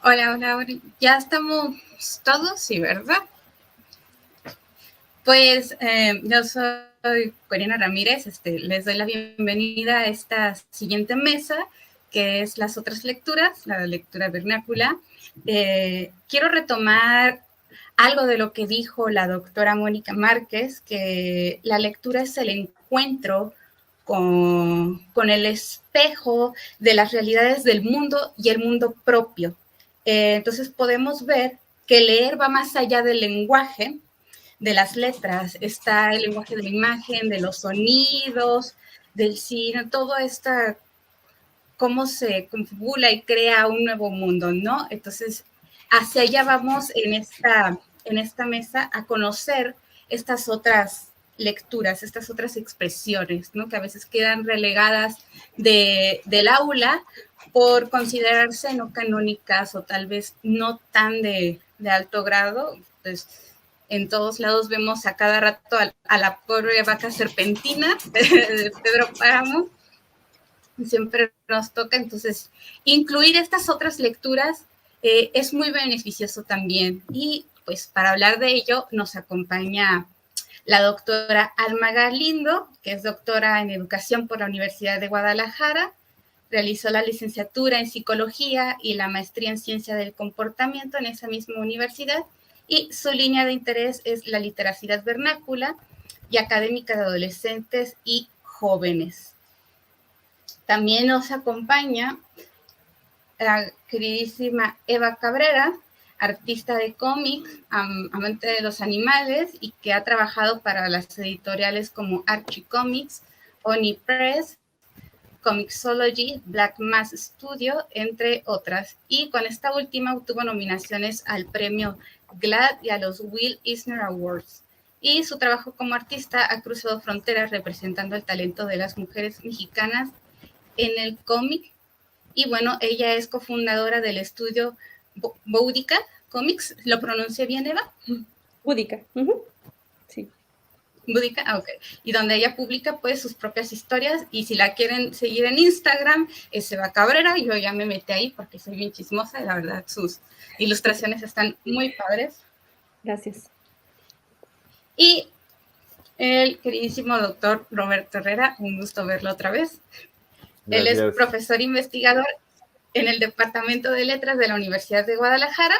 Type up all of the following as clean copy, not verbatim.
Hola, hola, hola. Ya estamos todos, sí, ¿verdad? Pues yo soy Corina Ramírez, les doy la bienvenida a esta siguiente mesa, que es las otras lecturas, la lectura vernácula. Quiero retomar algo de lo que dijo la doctora Mónica Márquez, que la lectura es el encuentro con el espejo de las realidades del mundo y el mundo propio. Entonces podemos ver que leer va más allá del lenguaje, de las letras, está el lenguaje de la imagen, de los sonidos, del cine, todo esto, cómo se configura y crea un nuevo mundo, ¿no? Entonces, hacia allá vamos en esta mesa a conocer estas otras lecturas, estas otras expresiones, ¿no? Que a veces quedan relegadas del aula por considerarse no canónicas o tal vez no tan de alto grado. Pues en todos lados vemos a cada rato a la pobre vaca serpentina de Pedro Páramo, siempre nos toca. Entonces, incluir estas otras lecturas es muy beneficioso también. Y pues para hablar de ello nos acompaña la doctora Alma Galindo, que es doctora en educación por la Universidad de Guadalajara. Realizó la licenciatura en psicología y la maestría en ciencia del comportamiento en esa misma universidad. Y su línea de interés es la literacidad vernácula y académica de adolescentes y jóvenes. También nos acompaña la queridísima Eva Cabrera, artista de cómics, amante de los animales y que ha trabajado para las editoriales como Archie Comics, Oni Press, Comixology, Black Mass Studio, entre otras. Y con esta última obtuvo nominaciones al premio GLAAD y a los Will Eisner Awards. Y su trabajo como artista ha cruzado fronteras representando el talento de las mujeres mexicanas en el cómic. Y bueno, ella es cofundadora del estudio Boudica Comics. ¿Lo pronuncié bien, Eva? Búdica, sí. Boudica, ah, ok. Y donde ella publica pues sus propias historias, y si la quieren seguir en Instagram, es Eva Cabrera. Yo ya me metí ahí porque soy bien chismosa y la verdad sus ilustraciones están muy padres. Gracias. Y el queridísimo doctor Roberto Herrera, un gusto verlo otra vez. Él es Gracias. profesor investigador en el Departamento de Letras de la Universidad de Guadalajara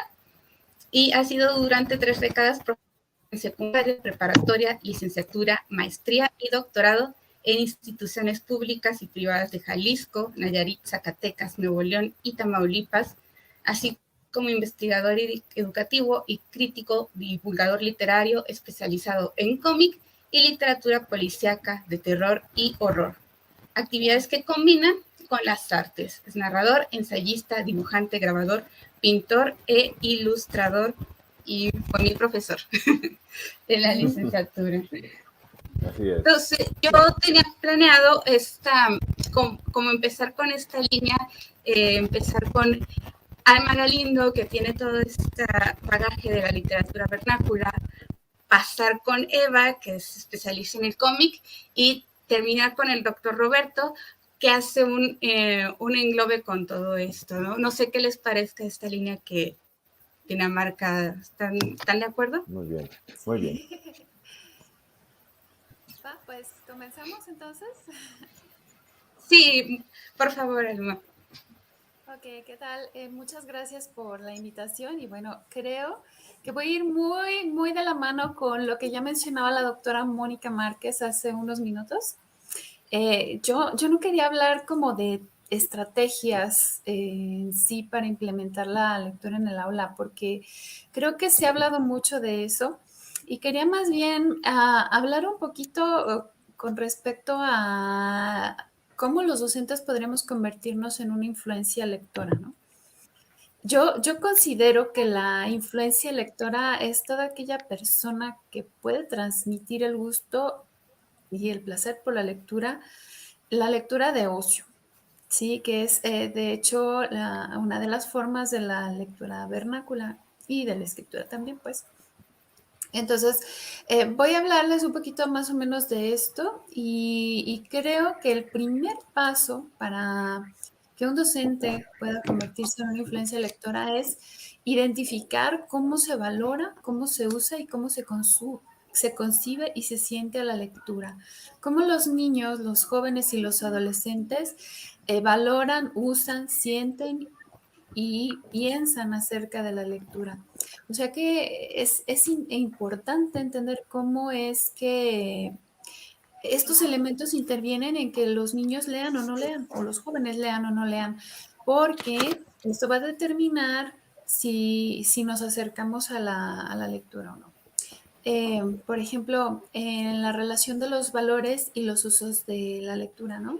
y ha sido durante 3 décadas profesor en secundaria, preparatoria, licenciatura, maestría y doctorado en instituciones públicas y privadas de Jalisco, Nayarit, Zacatecas, Nuevo León y Tamaulipas, así como investigador educativo y crítico, divulgador literario especializado en cómic y literatura policíaca de terror y horror. Actividades que combinan con las artes. Es narrador, ensayista, dibujante, grabador, pintor e ilustrador, y fue mi profesor en la licenciatura. Así es. Entonces, yo tenía planeado como empezar con esta línea, empezar con Alma Galindo, que tiene todo este bagaje de la literatura vernácula, pasar con Eva, que se especializa en el cómic, y terminar con el doctor Roberto, que hace un englobe con todo esto, ¿no? No sé qué les parezca esta línea que tiene marcada. ¿Están de acuerdo? Muy bien, muy bien. Va, pues comenzamos entonces. Sí, por favor, Alma. Ok, ¿qué tal? Muchas gracias por la invitación y bueno, creo que voy a ir muy de la mano con lo que ya mencionaba la doctora Mónica Márquez hace unos minutos. Yo no quería hablar como de estrategias en sí para implementar la lectura en el aula, porque creo que se ha hablado mucho de eso y quería más bien hablar un poquito con respecto a cómo los docentes podremos convertirnos en una influencia lectora, ¿no? Yo considero que la influencia lectora es toda aquella persona que puede transmitir el gusto y el placer por la lectura de ocio, sí, que es de hecho una de las formas de la lectura vernácula y de la escritura también, pues. Entonces, voy a hablarles un poquito más o menos de esto y creo que el primer paso para que un docente pueda convertirse en una influencia lectora es identificar cómo se valora, cómo se usa y cómo se concibe y se siente a la lectura. Cómo los niños, los jóvenes y los adolescentes valoran, usan, sienten y piensan acerca de la lectura. O sea que es importante entender cómo es que estos elementos intervienen en que los niños lean o no lean, o los jóvenes lean o no lean, porque esto va a determinar si nos acercamos a la lectura o no. Por ejemplo, en la relación de los valores y los usos de la lectura, ¿no?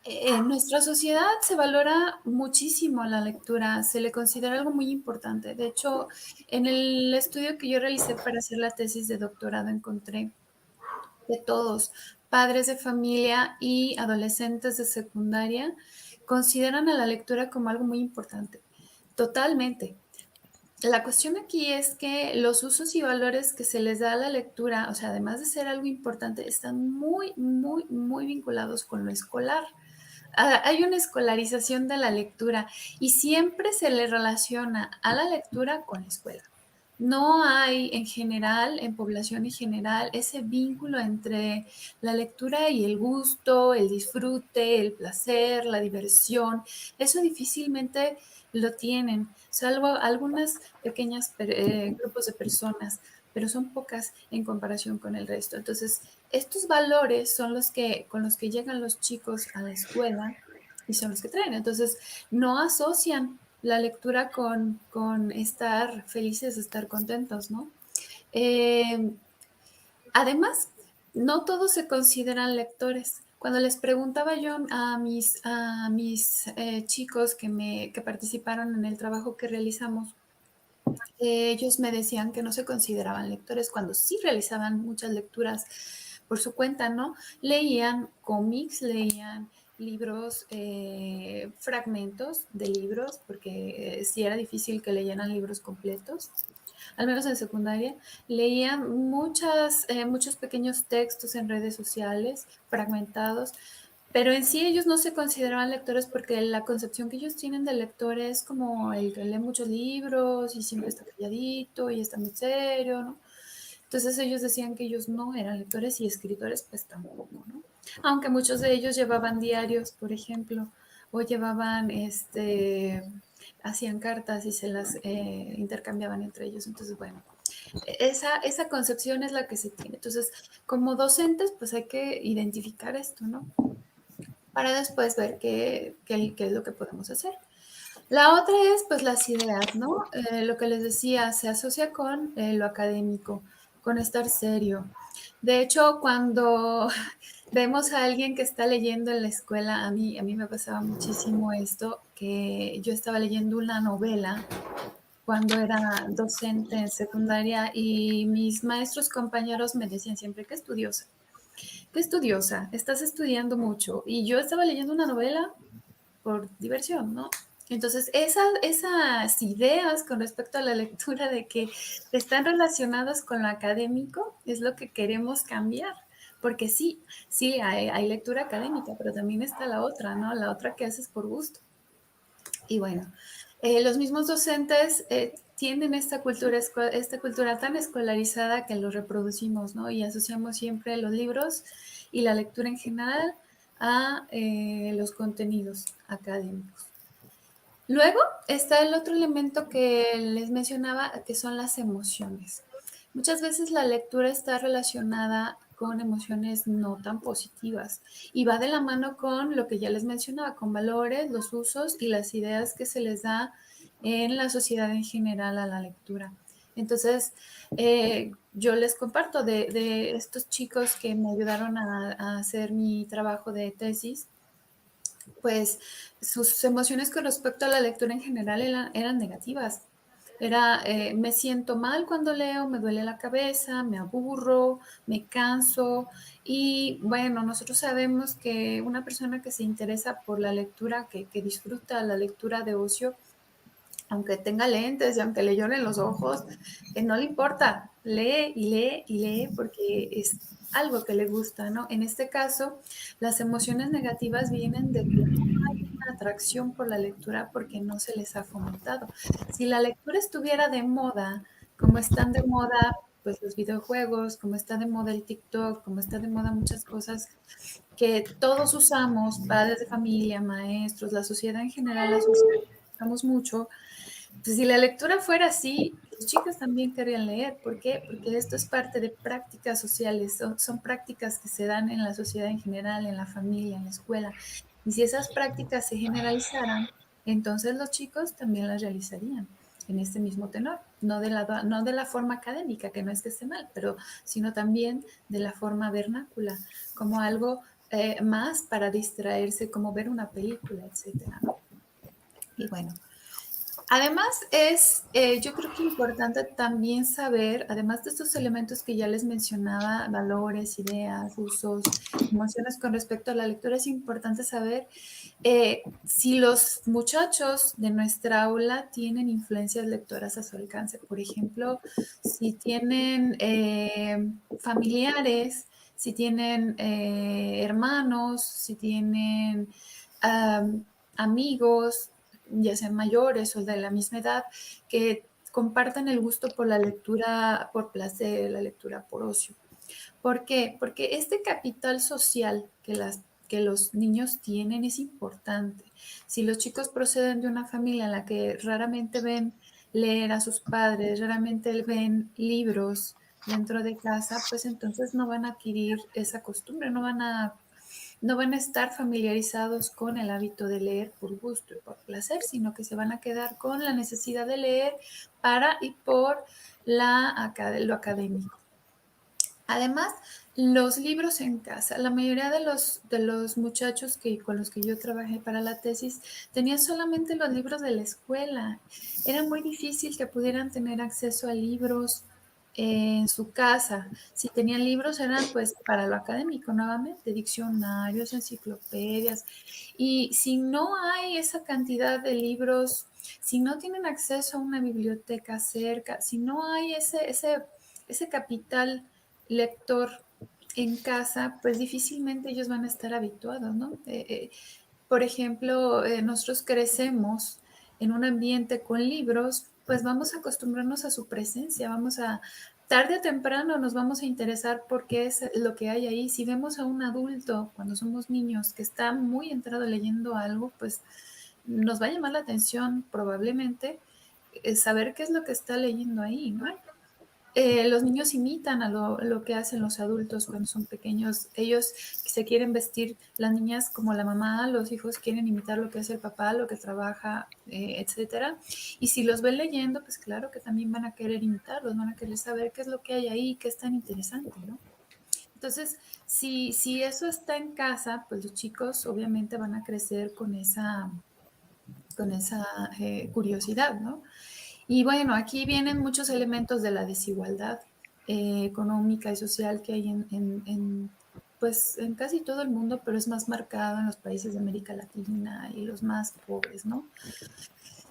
En nuestra sociedad se valora muchísimo la lectura, se le considera algo muy importante. De hecho, en el estudio que yo realicé para hacer la tesis de doctorado encontré que todos, padres de familia y adolescentes de secundaria, consideran a la lectura como algo muy importante. Totalmente. La cuestión aquí es que los usos y valores que se les da a la lectura, o sea, además de ser algo importante, están muy, muy, muy vinculados con lo escolar. Hay una escolarización de la lectura y siempre se le relaciona a la lectura con la escuela. No hay en general, en población en general, ese vínculo entre la lectura y el gusto, el disfrute, el placer, la diversión. Eso difícilmente lo tienen, salvo algunas pequeñas grupos de personas, pero son pocas en comparación con el resto. Entonces, estos valores son los que, con los que llegan los chicos a la escuela y son los que traen. Entonces, no asocian la lectura con estar felices, estar contentos, ¿no? Además, no todos se consideran lectores. Cuando les preguntaba yo a mis chicos que participaron en el trabajo que realizamos, ellos me decían que no se consideraban lectores cuando sí realizaban muchas lecturas por su cuenta, ¿no? Leían cómics, leían libros, fragmentos de libros, porque sí era difícil que leyeran libros completos, al menos en secundaria. Leían muchos pequeños textos en redes sociales, fragmentados, pero en sí ellos no se consideraban lectores porque la concepción que ellos tienen del lector es como el que lee muchos libros y siempre está calladito y está muy serio, ¿no? Entonces ellos decían que ellos no eran lectores y escritores pues tampoco, ¿no? Aunque muchos de ellos llevaban diarios, por ejemplo, o llevaban, hacían cartas y se las intercambiaban entre ellos. Entonces, bueno, esa concepción es la que se tiene. Entonces, como docentes, pues hay que identificar esto, ¿no? Para después ver qué es lo que podemos hacer. La otra es, pues, las ideas, ¿no? Lo que les decía, se asocia con lo académico, con estar serio. De hecho, cuando vemos a alguien que está leyendo en la escuela, a mí me pasaba muchísimo esto, que yo estaba leyendo una novela cuando era docente en secundaria y mis maestros compañeros me decían siempre, qué estudiosa, estás estudiando mucho. Y yo estaba leyendo una novela por diversión, ¿no? Entonces, esas ideas con respecto a la lectura de que están relacionadas con lo académico es lo que queremos cambiar. Porque sí, hay lectura académica, pero también está la otra, ¿no? La otra que haces por gusto. Y bueno, los mismos docentes tienen esta cultura tan escolarizada que lo reproducimos, ¿no? Y asociamos siempre los libros y la lectura en general a los contenidos académicos. Luego está el otro elemento que les mencionaba, que son las emociones. Muchas veces la lectura está relacionada con emociones no tan positivas y va de la mano con lo que ya les mencionaba, con valores, los usos y las ideas que se les da en la sociedad en general a la lectura. Entonces, yo les comparto de estos chicos que me ayudaron a hacer mi trabajo de tesis, pues sus emociones con respecto a la lectura en general eran negativas. Me siento mal cuando leo, me duele la cabeza, me aburro, me canso. Y bueno, nosotros sabemos que una persona que se interesa por la lectura, que disfruta la lectura de ocio, aunque tenga lentes y aunque le lloren los ojos, no le importa, lee y lee y lee porque es algo que le gusta, ¿no? En este caso, las emociones negativas vienen de que atracción por la lectura porque no se les ha fomentado. Si la lectura estuviera de moda, como están de moda pues los videojuegos, como está de moda el TikTok, como está de moda muchas cosas que todos usamos, padres de familia, maestros, la sociedad en general las usamos mucho. Pues si la lectura fuera así, los chicos también querrían leer. ¿Por qué? Porque esto es parte de prácticas sociales, son prácticas que se dan en la sociedad en general, en la familia, en la escuela. Y si esas prácticas se generalizaran, entonces los chicos también las realizarían en este mismo tenor, no de la forma académica, que no es que esté mal, pero sino también de la forma vernácula, como algo más para distraerse, como ver una película, etcétera, ¿no? Y bueno, además yo creo que importante también saber, además de estos elementos que ya les mencionaba, valores, ideas, usos, emociones con respecto a la lectura, es importante saber si los muchachos de nuestra aula tienen influencias lectoras a su alcance. Por ejemplo, si tienen familiares, si tienen hermanos, si tienen amigos, ya sean mayores o de la misma edad, que compartan el gusto por la lectura por placer, la lectura por ocio. ¿Por qué? Porque este capital social que los niños tienen es importante. Si los chicos proceden de una familia en la que raramente ven leer a sus padres, raramente ven libros dentro de casa, pues entonces no van a adquirir esa costumbre, no van a estar familiarizados con el hábito de leer por gusto y por placer, sino que se van a quedar con la necesidad de leer para y por lo académico. Además, los libros en casa. La mayoría de los muchachos con los que yo trabajé para la tesis tenían solamente los libros de la escuela. Era muy difícil que pudieran tener acceso a libros en su casa. Si tenían libros eran pues para lo académico nuevamente, diccionarios, enciclopedias. Y si no hay esa cantidad de libros, si no tienen acceso a una biblioteca cerca, si no hay ese capital lector en casa, pues difícilmente ellos van a estar habituados, ¿no? Por ejemplo, nosotros crecemos en un ambiente con libros, pues vamos a acostumbrarnos a su presencia, tarde o temprano nos vamos a interesar por qué es lo que hay ahí. Si vemos a un adulto cuando somos niños que está muy entrado leyendo algo, pues nos va a llamar la atención probablemente saber qué es lo que está leyendo ahí, ¿no? Los niños imitan a lo que hacen los adultos cuando son pequeños. Ellos se quieren vestir, las niñas como la mamá, los hijos quieren imitar lo que hace el papá, lo que trabaja, etcétera. Y si los ven leyendo, pues claro que también van a querer imitarlos, van a querer saber qué es lo que hay ahí, qué es tan interesante, ¿no? Entonces, si eso está en casa, pues los chicos obviamente van a crecer con esa curiosidad, ¿no? Y bueno, aquí vienen muchos elementos de la desigualdad económica y social que hay pues, en casi todo el mundo, pero es más marcado en los países de América Latina y los más pobres, ¿no?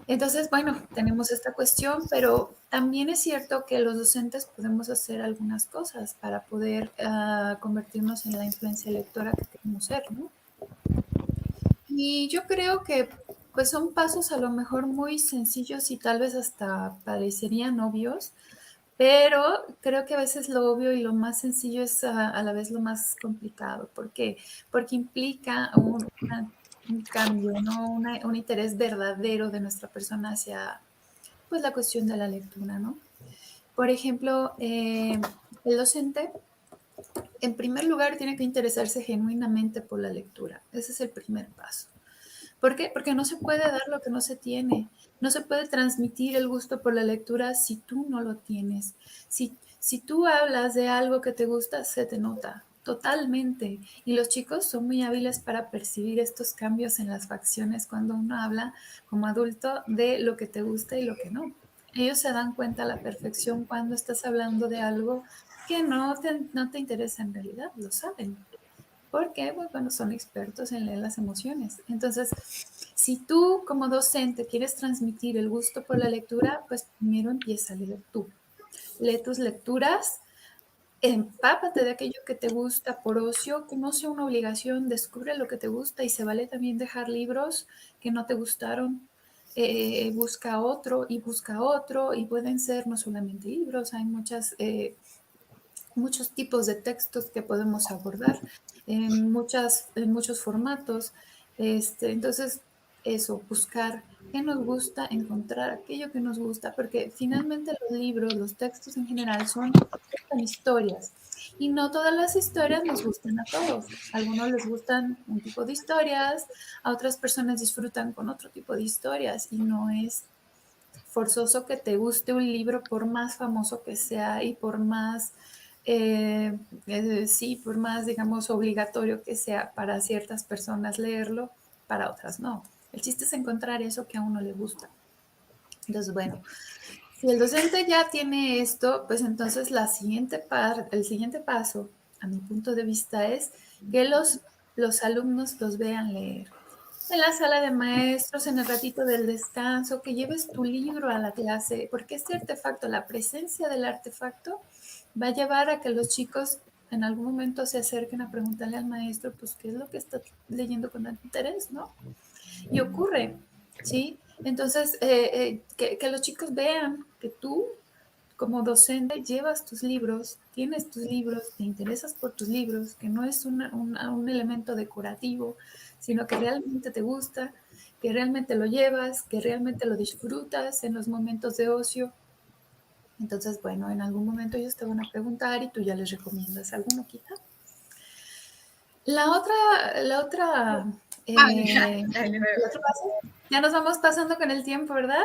Entonces, bueno, tenemos esta cuestión, pero también es cierto que los docentes podemos hacer algunas cosas para poder convertirnos en la influencia lectora que queremos ser, ¿no? Y yo creo que pues son pasos a lo mejor muy sencillos y tal vez hasta parecerían obvios, pero creo que a veces lo obvio y lo más sencillo es a la vez lo más complicado. ¿Por qué? Porque implica un cambio, ¿no? Un interés verdadero de nuestra persona hacia pues la cuestión de la lectura, ¿no? Por ejemplo, el docente en primer lugar tiene que interesarse genuinamente por la lectura. Ese es el primer paso. ¿Por qué? Porque no se puede dar lo que no se tiene. No se puede transmitir el gusto por la lectura si tú no lo tienes. Si tú hablas de algo que te gusta, se te nota totalmente. Y los chicos son muy hábiles para percibir estos cambios en las facciones cuando uno habla como adulto de lo que te gusta y lo que no. Ellos se dan cuenta a la perfección cuando estás hablando de algo que no te interesa en realidad, lo saben. Porque, pues, bueno, son expertos en leer las emociones. Entonces, si tú como docente quieres transmitir el gusto por la lectura, pues primero empieza a leer tú. Lee tus lecturas, empápate de aquello que te gusta por ocio, que no sea una obligación, descubre lo que te gusta y se vale también dejar libros que no te gustaron. Busca otro y busca otro y pueden ser no solamente libros, hay muchos tipos de textos que podemos abordar en muchos formatos. Entonces, eso, buscar qué nos gusta, encontrar aquello que nos gusta, porque finalmente los libros, los textos en general son historias y no todas las historias nos gustan a todos. A algunos les gustan un tipo de historias, a otras personas disfrutan con otro tipo de historias y no es forzoso que te guste un libro por más famoso que sea y por más, sí, por más, digamos, obligatorio que sea para ciertas personas leerlo, para otras no. El chiste es encontrar eso que a uno le gusta. Entonces, bueno, si el docente ya tiene esto, pues entonces el siguiente paso, a mi punto de vista, es que los alumnos los vean leer en la sala de maestros, en el ratito del descanso, que lleves tu libro a la clase, porque este artefacto, la presencia del artefacto, va a llevar a que los chicos en algún momento se acerquen a preguntarle al maestro, pues, ¿qué es lo que está leyendo con tanto interés, no? Y ocurre, ¿sí? Entonces, que los chicos vean que tú, como docente, llevas tus libros, tienes tus libros, te interesas por tus libros, que no es un elemento decorativo, sino que realmente te gusta, que realmente lo llevas, que realmente lo disfrutas en los momentos de ocio. Entonces, bueno, en algún momento ellos te van a preguntar y tú ya les recomiendas alguno quizá. La otra, el otro paso, ya nos vamos pasando con el tiempo, ¿verdad?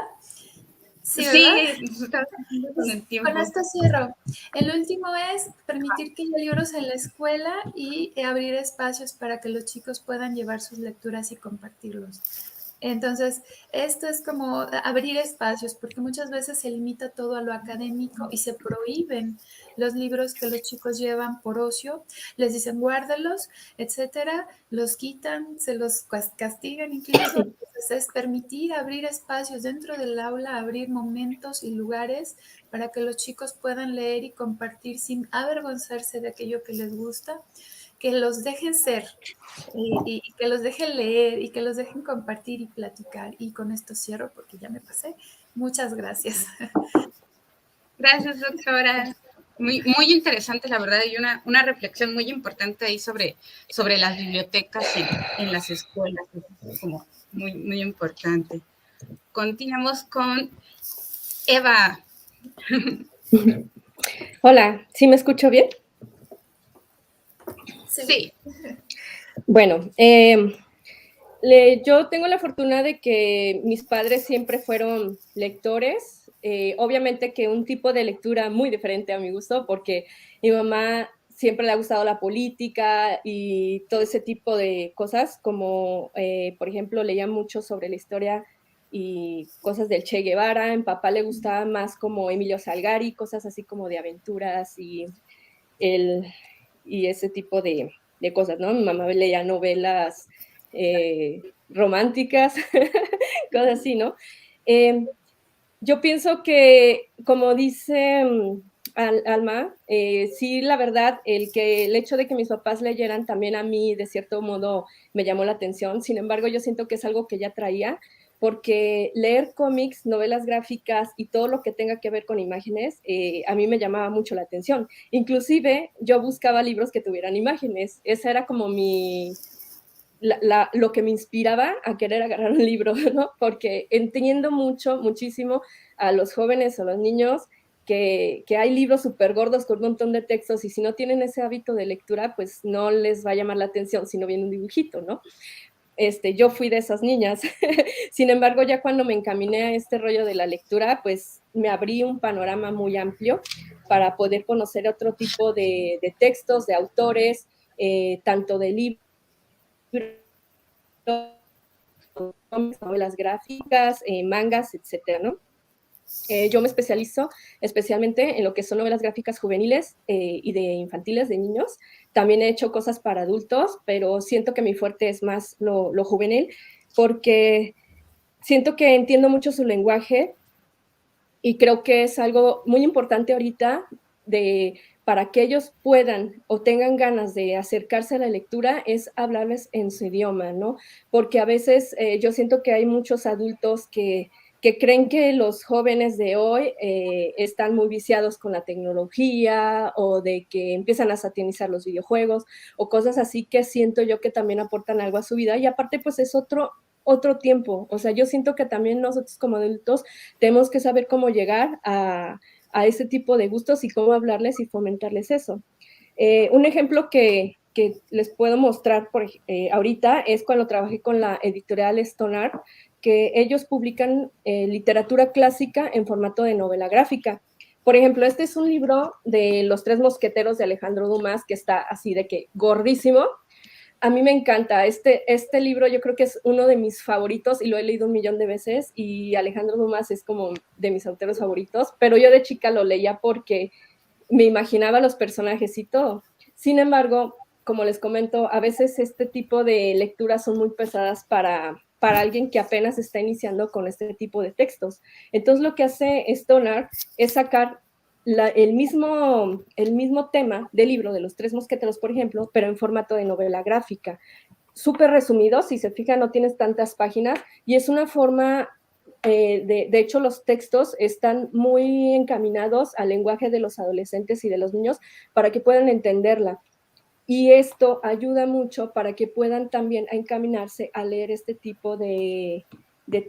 Sí, ¿verdad? Sí, está con el tiempo. Con esto cierro. El último es permitir que haya libros en la escuela y abrir espacios para que los chicos puedan llevar sus lecturas y compartirlos. Entonces, esto es como abrir espacios, porque muchas veces se limita todo a lo académico y se prohíben los libros que los chicos llevan por ocio, les dicen guárdalos, etcétera, los quitan, se los castigan incluso. Entonces, es permitir abrir espacios dentro del aula, abrir momentos y lugares para que los chicos puedan leer y compartir sin avergonzarse de aquello que les gusta, que los dejen ser y que los dejen leer y que los dejen compartir y platicar. Y con esto cierro porque ya me pasé. Muchas gracias. Gracias, doctora. Muy, muy interesante, la verdad, y una reflexión muy importante ahí sobre las bibliotecas en las escuelas. Es como muy, muy importante. Continuamos con Eva. Hola, ¿sí me escucho bien? Sí. Bueno, yo tengo la fortuna de que mis padres siempre fueron lectores, obviamente que un tipo de lectura muy diferente a mi gusto, porque mi mamá siempre le ha gustado la política y todo ese tipo de cosas, como por ejemplo leía mucho sobre la historia y cosas del Che Guevara. A mi papá le gustaba más como Emilio Salgari, cosas así como de aventuras y ese tipo de cosas, ¿no? Mi mamá leía novelas románticas, cosas así, ¿no? Yo pienso que, como dice Alma, sí, la verdad, el hecho de que mis papás leyeran también a mí, de cierto modo, me llamó la atención. Sin embargo, yo siento que es algo que ya traía, porque leer cómics, novelas gráficas y todo lo que tenga que ver con imágenes, a mí me llamaba mucho la atención. Inclusive, yo buscaba libros que tuvieran imágenes. Esa era como lo que me inspiraba a querer agarrar un libro, ¿no? Porque entiendo muchísimo a los jóvenes o los niños que hay libros súper gordos con un montón de textos y si no tienen ese hábito de lectura, pues no les va a llamar la atención si no viene un dibujito, ¿no? Yo fui de esas niñas. Sin embargo, ya cuando me encaminé a este rollo de la lectura, pues me abrí un panorama muy amplio para poder conocer otro tipo de textos, de autores, tanto de libros, novelas gráficas, mangas, etcétera, ¿no? Yo me especializo especialmente en lo que son novelas gráficas juveniles y de infantiles, de niños. También he hecho cosas para adultos, pero siento que mi fuerte es más lo juvenil, porque siento que entiendo mucho su lenguaje y creo que es algo muy importante ahorita de para que ellos puedan o tengan ganas de acercarse a la lectura es hablarles en su idioma, ¿no? Porque a veces yo siento que hay muchos adultos que creen que los jóvenes de hoy están muy viciados con la tecnología o de que empiezan a satanizar los videojuegos o cosas así que siento yo que también aportan algo a su vida y aparte pues es otro tiempo, o sea, yo siento que también nosotros como adultos tenemos que saber cómo llegar a ese tipo de gustos y cómo hablarles y fomentarles eso. Un ejemplo que les puedo mostrar ahorita es cuando trabajé con la editorial Stoneart, que ellos publican literatura clásica en formato de novela gráfica. Por ejemplo, este es un libro de Los Tres Mosqueteros de Alejandro Dumas, que está así de que gordísimo. A mí me encanta. Este libro yo creo que es uno de mis favoritos y lo he leído 1,000,000 de veces y Alejandro Dumas es como de mis autores favoritos, pero yo de chica lo leía porque me imaginaba los personajes y todo. Sin embargo, como les comento, a veces este tipo de lecturas son muy pesadas para alguien que apenas está iniciando con este tipo de textos. Entonces lo que hace Stoneart es sacar el mismo tema del libro de Los Tres Mosqueteros, por ejemplo, pero en formato de novela gráfica. Súper resumido, si se fijan, no tienes tantas páginas y es una forma, de hecho, los textos están muy encaminados al lenguaje de los adolescentes y de los niños para que puedan entenderla. Y esto ayuda mucho para que puedan también encaminarse a leer este tipo de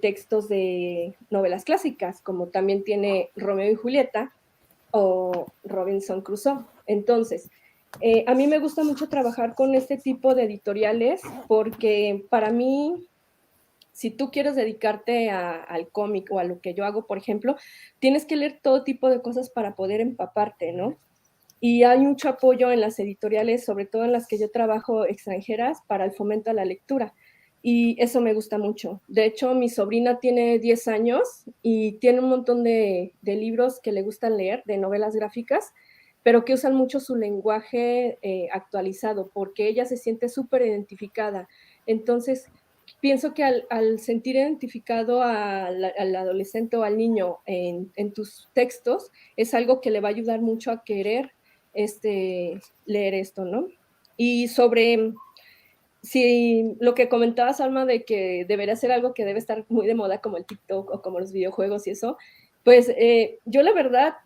textos de novelas clásicas, como también tiene Romeo y Julieta, o Robinson Crusoe. Entonces, a mí me gusta mucho trabajar con este tipo de editoriales porque para mí, si tú quieres dedicarte al cómic o a lo que yo hago, por ejemplo, tienes que leer todo tipo de cosas para poder empaparte, ¿no? Y hay mucho apoyo en las editoriales, sobre todo en las que yo trabajo extranjeras, para el fomento a la lectura. Y eso me gusta mucho. De hecho, mi sobrina tiene 10 años y tiene un montón de libros que le gustan leer, de novelas gráficas, pero que usan mucho su lenguaje actualizado, porque ella se siente súper identificada. Entonces, pienso que al sentir identificado al adolescente o al niño en tus textos, es algo que le va a ayudar mucho a querer leer esto, ¿no? Y sobre si lo que comentabas, Alma, de que debería ser algo que debe estar muy de moda como el TikTok o como los videojuegos y eso, pues yo la verdad,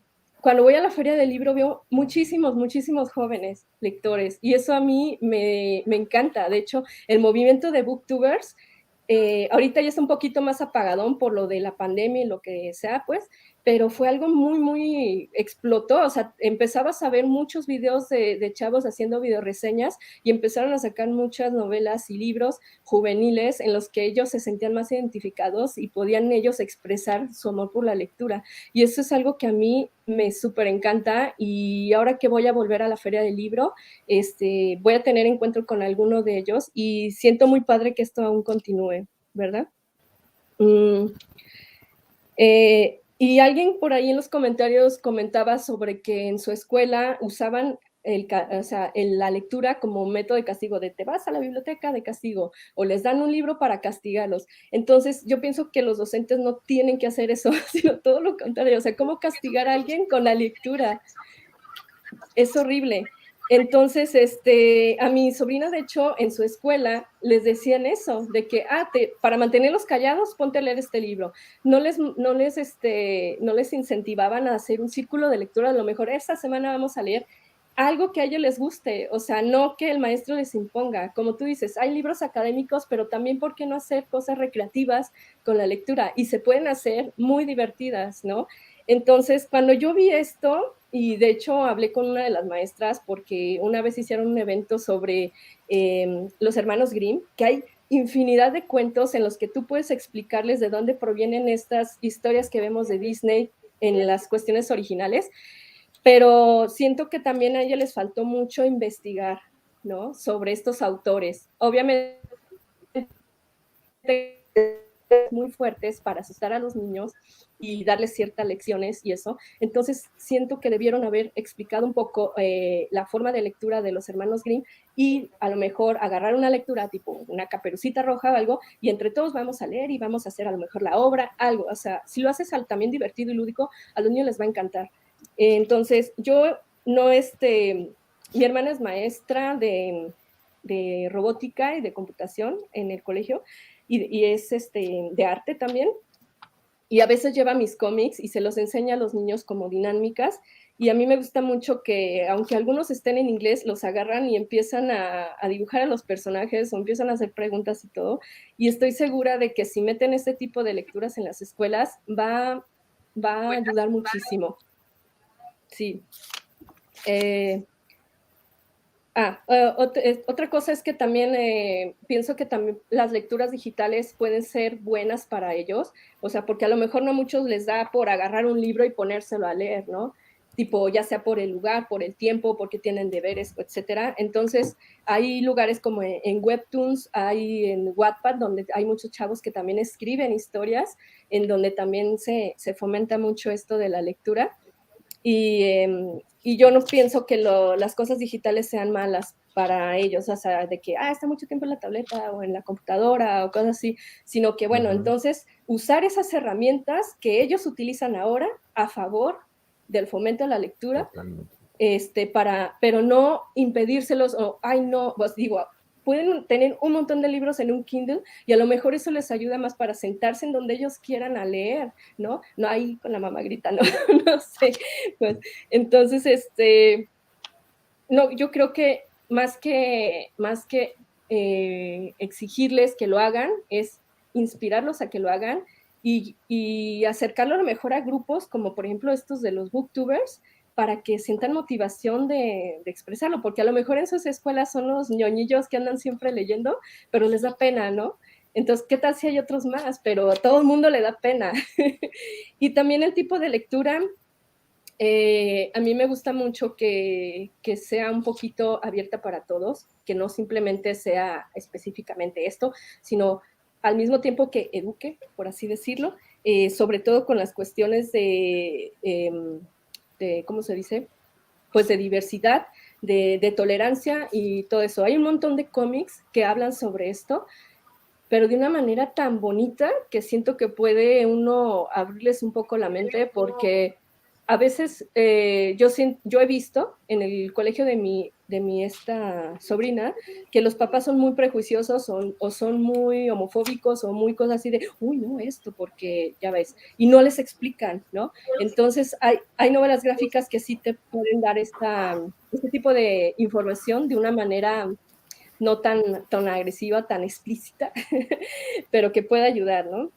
cuando voy a la feria del libro veo muchísimos jóvenes lectores y eso a mí me encanta. De hecho, el movimiento de booktubers ahorita ya está un poquito más apagadón por lo de la pandemia y lo que sea, pues, pero fue algo muy explotó, o sea, empezabas a ver muchos videos de chavos haciendo videoreseñas y empezaron a sacar muchas novelas y libros juveniles en los que ellos se sentían más identificados y podían ellos expresar su amor por la lectura. Y eso es algo que a mí me súper encanta y ahora que voy a volver a la feria del libro, voy a tener encuentro con alguno de ellos y siento muy padre que esto aún continúe, ¿verdad? Y alguien por ahí en los comentarios comentaba sobre que en su escuela usaban la lectura como método de castigo, de te vas a la biblioteca de castigo, o les dan un libro para castigarlos. Entonces, yo pienso que los docentes no tienen que hacer eso, sino todo lo contrario. O sea, ¿cómo castigar a alguien con la lectura? Es horrible. Entonces, a mi sobrina, de hecho, en su escuela les decían eso, de que, para mantenerlos callados, ponte a leer este libro. No les incentivaban a hacer un círculo de lectura, a lo mejor esta semana vamos a leer algo que a ellos les guste, o sea, no que el maestro les imponga. Como tú dices, hay libros académicos, pero también, ¿por qué no hacer cosas recreativas con la lectura? Y se pueden hacer muy divertidas, ¿no? Entonces, cuando yo vi esto, y de hecho hablé con una de las maestras porque una vez hicieron un evento sobre los hermanos Grimm, que hay infinidad de cuentos en los que tú puedes explicarles de dónde provienen estas historias que vemos de Disney en las cuestiones originales, pero siento que también a ella les faltó mucho investigar, ¿no? Sobre estos autores. Obviamente muy fuertes para asustar a los niños y darles ciertas lecciones y eso. Entonces, siento que debieron haber explicado un poco la forma de lectura de los hermanos Grimm y a lo mejor agarrar una lectura tipo una Caperucita Roja o algo y entre todos vamos a leer y vamos a hacer a lo mejor la obra, algo. O sea, si lo haces también divertido y lúdico, a los niños les va a encantar. Entonces, yo mi hermana es maestra de robótica y de computación en el colegio, y es de arte también, y a veces lleva mis cómics y se los enseña a los niños como dinámicas, y a mí me gusta mucho que, aunque algunos estén en inglés, los agarran y empiezan a dibujar a los personajes o empiezan a hacer preguntas y todo, y estoy segura de que si meten este tipo de lecturas en las escuelas, va a ayudar muchísimo. Sí. Otra cosa es que también pienso que también las lecturas digitales pueden ser buenas para ellos, o sea, porque a lo mejor no a muchos les da por agarrar un libro y ponérselo a leer, ¿no? Tipo, ya sea por el lugar, por el tiempo, porque tienen deberes, etcétera. Entonces, hay lugares como en Webtoons, hay en Wattpad, donde hay muchos chavos que también escriben historias, en donde también se fomenta mucho esto de la lectura. Y yo no pienso que las cosas digitales sean malas para ellos, o sea, de que, está mucho tiempo en la tableta o en la computadora o cosas así, sino que, bueno, entonces usar esas herramientas que ellos utilizan ahora a favor del fomento de la lectura, pero no impedírselos, o, no, pues digo, pueden tener un montón de libros en un Kindle y a lo mejor eso les ayuda más para sentarse en donde ellos quieran a leer, ¿no? No ahí con la mamá gritando, no sé. Pues, entonces, no, yo creo que más que exigirles que lo hagan, es inspirarlos a que lo hagan y acercarlo a lo mejor a grupos como por ejemplo estos de los booktubers, para que sientan motivación de expresarlo, porque a lo mejor en sus escuelas son los ñoñillos que andan siempre leyendo, pero les da pena, ¿no? Entonces, ¿qué tal si hay otros más? Pero a todo el mundo le da pena. Y también el tipo de lectura, a mí me gusta mucho que sea un poquito abierta para todos, que no simplemente sea específicamente esto, sino al mismo tiempo que eduque, por así decirlo, sobre todo con las cuestiones de ¿cómo se dice? Pues de diversidad, de tolerancia y todo eso. Hay un montón de cómics que hablan sobre esto, pero de una manera tan bonita que siento que puede uno abrirles un poco la mente, porque a veces yo he visto en el colegio de mi sobrina que los papás son muy prejuiciosos o son muy homofóbicos o muy cosas así de, uy, no, esto, porque ya ves, y no les explican, ¿no? Entonces hay novelas gráficas que sí te pueden dar este tipo de información de una manera no tan agresiva, tan explícita, pero que puede ayudar, ¿no?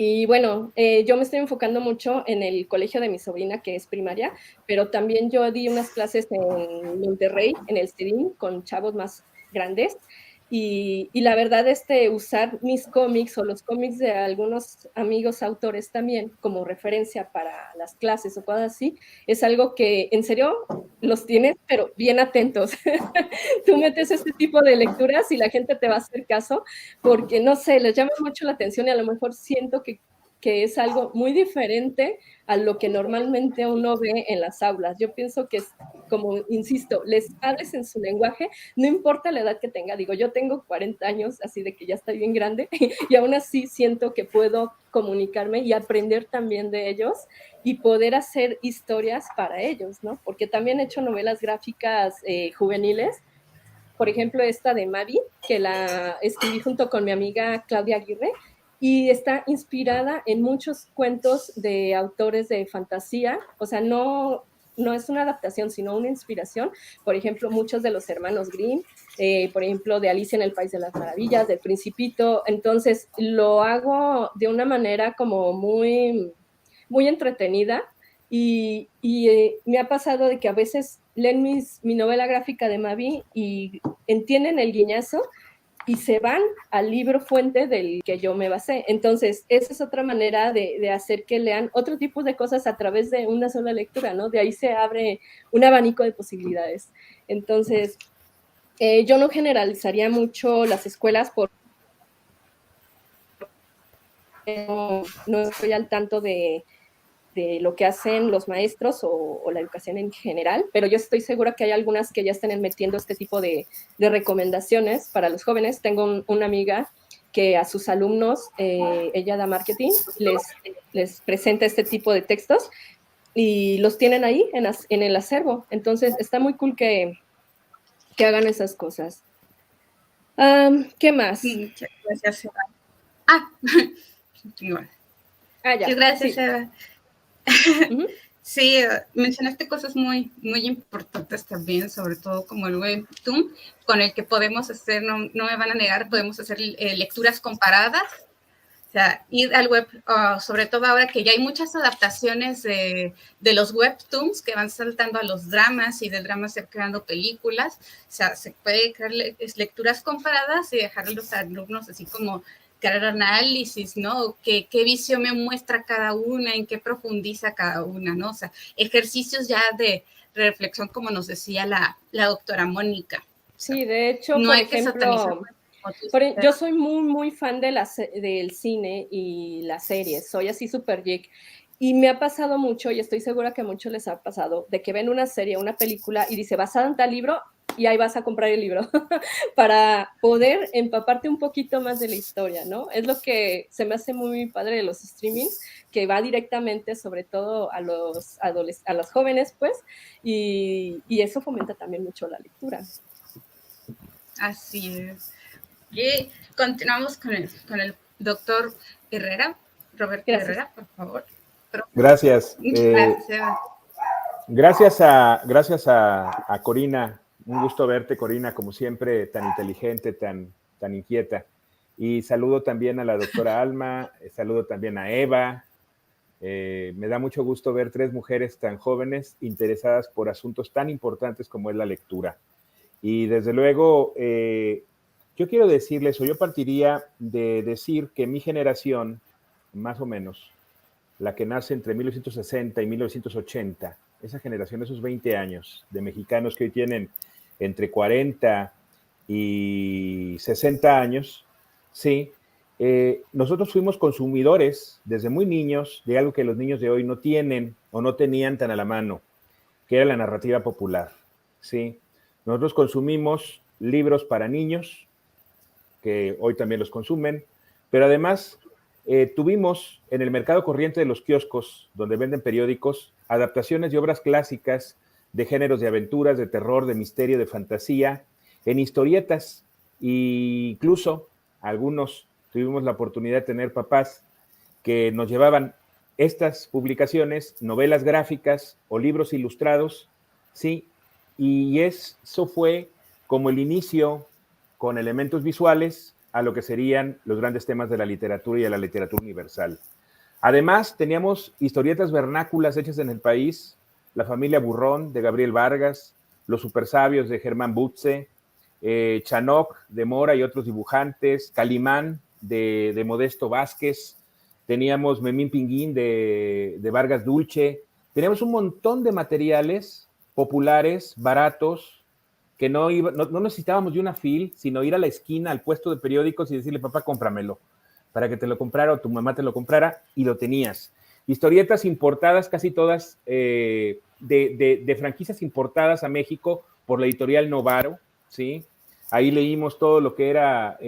Y bueno, yo me estoy enfocando mucho en el colegio de mi sobrina, que es primaria, pero también yo di unas clases en Monterrey, en el CEDIM, con chavos más grandes. Y la verdad, usar mis cómics o los cómics de algunos amigos autores también como referencia para las clases o cosas así, es algo que en serio los tienes, pero bien atentos. Tú metes este tipo de lecturas y la gente te va a hacer caso, porque no sé, les llama mucho la atención y a lo mejor siento que es algo muy diferente a lo que normalmente uno ve en las aulas. Yo pienso que es, como insisto, les hables en su lenguaje, no importa la edad que tenga. Digo, yo tengo 40 años, así de que ya estoy bien grande, y aún así siento que puedo comunicarme y aprender también de ellos y poder hacer historias para ellos, ¿no? Porque también he hecho novelas gráficas juveniles, por ejemplo, esta de Mavi, que la escribí junto con mi amiga Claudia Aguirre, y está inspirada en muchos cuentos de autores de fantasía, o sea, no es una adaptación, sino una inspiración. Por ejemplo, muchos de los hermanos Grimm, por ejemplo, de Alicia en el País de las Maravillas, del Principito. Entonces, lo hago de una manera como muy, muy entretenida, y me ha pasado de que a veces leen mi novela gráfica de Mavi y entienden el guiñazo y se van al libro fuente del que yo me basé. Entonces, esa es otra manera de hacer que lean otro tipo de cosas a través de una sola lectura, ¿no? De ahí se abre un abanico de posibilidades. Entonces, yo no generalizaría mucho las escuelas porque no estoy al tanto de lo que hacen los maestros o la educación en general, pero yo estoy segura que hay algunas que ya están metiendo este tipo de recomendaciones para los jóvenes. Tengo una amiga que a sus alumnos, ella da marketing, les presenta este tipo de textos y los tienen ahí en el acervo. Entonces, está muy cool que hagan esas cosas. ¿Qué más? Muchas gracias, Eva. Ah, igual. Ya. Muchas gracias, Sí. Eva. Sí, mencionaste cosas muy, muy importantes también, sobre todo como el webtoon, con el que podemos hacer, no me van a negar, podemos hacer lecturas comparadas. O sea, ir al web, sobre todo ahora que ya hay muchas adaptaciones de los webtoons que van saltando a los dramas y de dramas se creando películas. O sea, se puede crear lecturas comparadas y dejar a los alumnos así como crear análisis, ¿no? ¿Qué visión me muestra cada una? ¿En qué profundiza cada una? ¿No? O sea, ejercicios ya de reflexión, como nos decía la doctora Mónica. O sea, sí, de hecho, no por hay que satanizar. ejemplo, yo soy muy, muy fan del cine y las series, soy así súper geek. Y me ha pasado mucho, y estoy segura que a muchos les ha pasado, de que ven una serie, una película, y dice, basada en tal libro, y ahí vas a comprar el libro, para poder empaparte un poquito más de la historia, ¿no? Es lo que se me hace muy padre de los streamings, que va directamente, sobre todo, a los jóvenes, pues, y eso fomenta también mucho la lectura. Así es. Y continuamos con el doctor Herrera, Roberto Gracias. Herrera, por favor. Gracias. Gracias. Gracias a Corina. Un gusto verte, Corina, como siempre, tan inteligente, tan inquieta. Y saludo también a la doctora Alma, saludo también a Eva. Me da mucho gusto ver 3 mujeres tan jóvenes interesadas por asuntos tan importantes como es la lectura. Y desde luego, yo quiero decirles, o yo partiría de decir que mi generación, más o menos, la que nace entre 1960 y 1980, esa generación, esos 20 años de mexicanos que hoy tienen entre 40 y 60 años, sí, nosotros fuimos consumidores desde muy niños de algo que los niños de hoy no tienen o no tenían tan a la mano, que era la narrativa popular, sí. Nosotros consumimos libros para niños, que hoy también los consumen, pero además tuvimos en el mercado corriente de los kioscos, donde venden periódicos, adaptaciones de obras clásicas de géneros de aventuras, de terror, de misterio, de fantasía, en historietas, e incluso algunos tuvimos la oportunidad de tener papás que nos llevaban estas publicaciones, novelas gráficas o libros ilustrados, sí, y eso fue como el inicio con elementos visuales a lo que serían los grandes temas de la literatura y de la literatura universal. Además, teníamos historietas vernáculas hechas en el país, La familia Burrón de Gabriel Vargas, Los supersabios de Germán Butze, Chanoc de Mora y otros dibujantes, Calimán de Modesto Vázquez, teníamos Memín Pinguín de Vargas Dulce, teníamos un montón de materiales populares, baratos, que no necesitábamos de una fil, sino ir a la esquina, al puesto de periódicos y decirle, papá, cómpramelo, para que te lo comprara o tu mamá te lo comprara, y lo tenías. Historietas importadas, casi todas de franquicias importadas a México por la editorial Novaro, ¿sí? Ahí leímos todo lo que era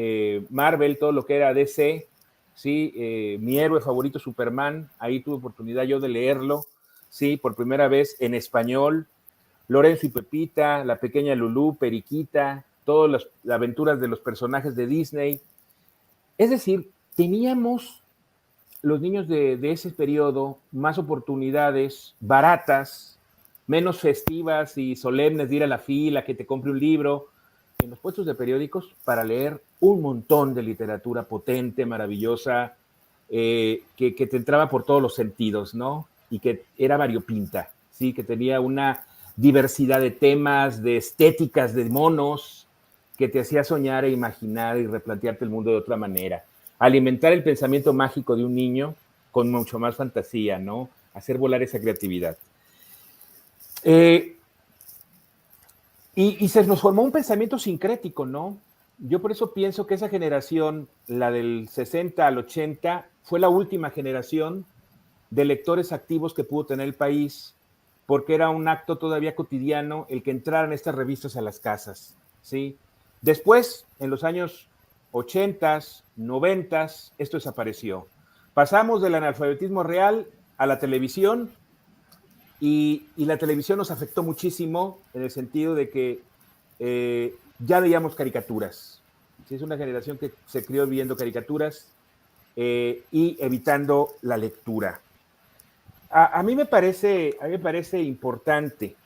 Marvel, todo lo que era DC, ¿sí? Mi héroe favorito, Superman, ahí tuve oportunidad yo de leerlo, ¿sí? Por primera vez en español. Lorenzo y Pepita, La pequeña Lulú, Periquita, todas las aventuras de los personajes de Disney. Es decir, teníamos los niños de ese periodo más oportunidades baratas, menos festivas y solemnes de ir a la fila, que te compre un libro, en los puestos de periódicos para leer un montón de literatura potente, maravillosa, que te entraba por todos los sentidos, ¿no? Y que era variopinta, ¿sí? Que tenía una diversidad de temas, de estéticas, de monos, que te hacía soñar e imaginar y replantearte el mundo de otra manera. Alimentar el pensamiento mágico de un niño con mucho más fantasía, ¿no? Hacer volar esa creatividad. Y se nos formó un pensamiento sincrético, ¿no? Yo por eso pienso que esa generación, la del 60 al 80, fue la última generación de lectores activos que pudo tener el país, porque era un acto todavía cotidiano el que entraran estas revistas a las casas, ¿sí? Después, en los años 80s, 90s, esto desapareció. Pasamos del analfabetismo real a la televisión y la televisión nos afectó muchísimo en el sentido de que ya veíamos caricaturas. ¿Sí? Es una generación que se crió viendo caricaturas y evitando la lectura. A mí me parece importante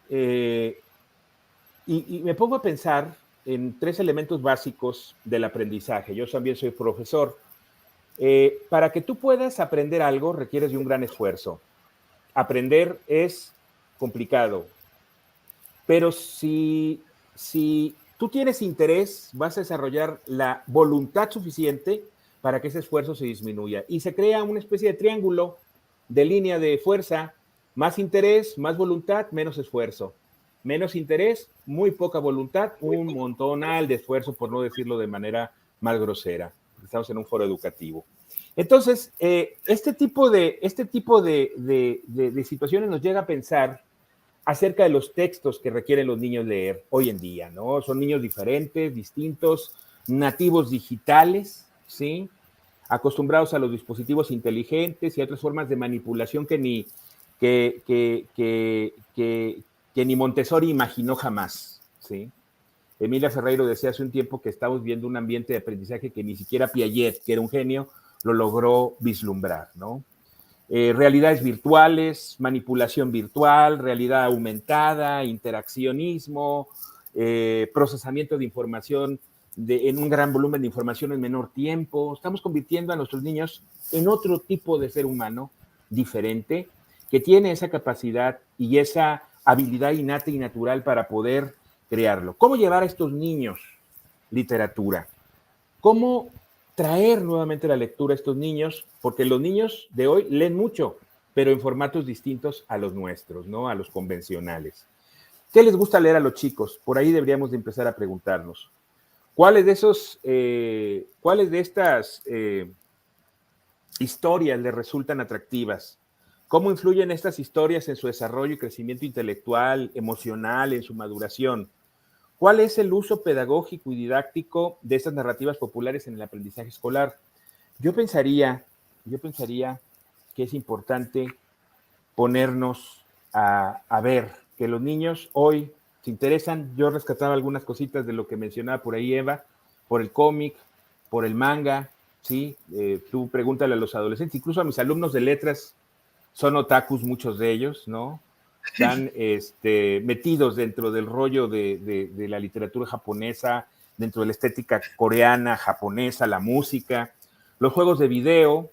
y me pongo a pensar en 3 elementos básicos del aprendizaje. Yo también soy profesor. Para que tú puedas aprender algo requieres de un gran esfuerzo. Aprender es complicado, pero si tú tienes interés, vas a desarrollar la voluntad suficiente para que ese esfuerzo se disminuya y se crea una especie de triángulo de línea de fuerza: más interés, más voluntad, menos esfuerzo. Menos interés, muy poca voluntad, un montonal de esfuerzo, por no decirlo de manera más grosera. Estamos en un foro educativo. Entonces, este tipo de situaciones nos llega a pensar acerca de los textos que requieren los niños leer hoy en día, ¿no? Son niños diferentes, distintos, nativos digitales, ¿sí? Acostumbrados a los dispositivos inteligentes y a otras formas de manipulación que ni Montessori imaginó jamás, ¿sí? Emilia Ferreiro decía hace un tiempo que estamos viendo un ambiente de aprendizaje que ni siquiera Piaget, que era un genio, lo logró vislumbrar, ¿no? Realidades virtuales, manipulación virtual, realidad aumentada, interaccionismo, procesamiento de información en un gran volumen de información en menor tiempo. Estamos convirtiendo a nuestros niños en otro tipo de ser humano diferente, que tiene esa capacidad y esa habilidad innata y natural para poder crearlo. ¿Cómo llevar a estos niños literatura? ¿Cómo traer nuevamente la lectura a estos niños? Porque los niños de hoy leen mucho, pero en formatos distintos a los nuestros, ¿no? A los convencionales. ¿Qué les gusta leer a los chicos? Por ahí deberíamos de empezar a preguntarnos. ¿Cuáles de estas historias les resultan atractivas? ¿Cómo influyen estas historias en su desarrollo y crecimiento intelectual, emocional, en su maduración? ¿Cuál es el uso pedagógico y didáctico de estas narrativas populares en el aprendizaje escolar? Yo pensaría que es importante ponernos a ver que los niños hoy se interesan. Yo rescataba algunas cositas de lo que mencionaba por ahí Eva, por el cómic, por el manga, ¿sí? Tú pregúntale a los adolescentes, incluso a mis alumnos de letras, son otakus muchos de ellos, ¿no? Están metidos dentro del rollo de la literatura japonesa, dentro de la estética coreana, japonesa, la música, los juegos de video,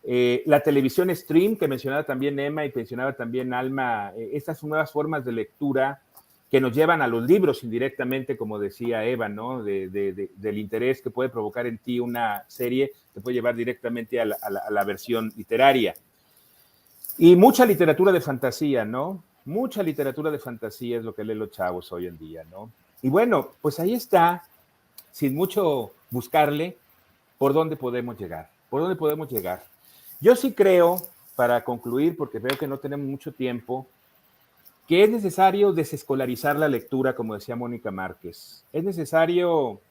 la televisión stream, que mencionaba también Emma y mencionaba también Alma, estas nuevas formas de lectura que nos llevan a los libros indirectamente, como decía Eva, ¿no? Del interés que puede provocar en ti una serie, te puede llevar directamente a la versión literaria. Y mucha literatura de fantasía, ¿no? Mucha literatura de fantasía es lo que leen los chavos hoy en día, ¿no? Y bueno, pues ahí está, sin mucho buscarle, por dónde podemos llegar. ¿Por dónde podemos llegar? Yo sí creo, para concluir, porque veo que no tenemos mucho tiempo, que es necesario desescolarizar la lectura, como decía Mónica Márquez. Es necesario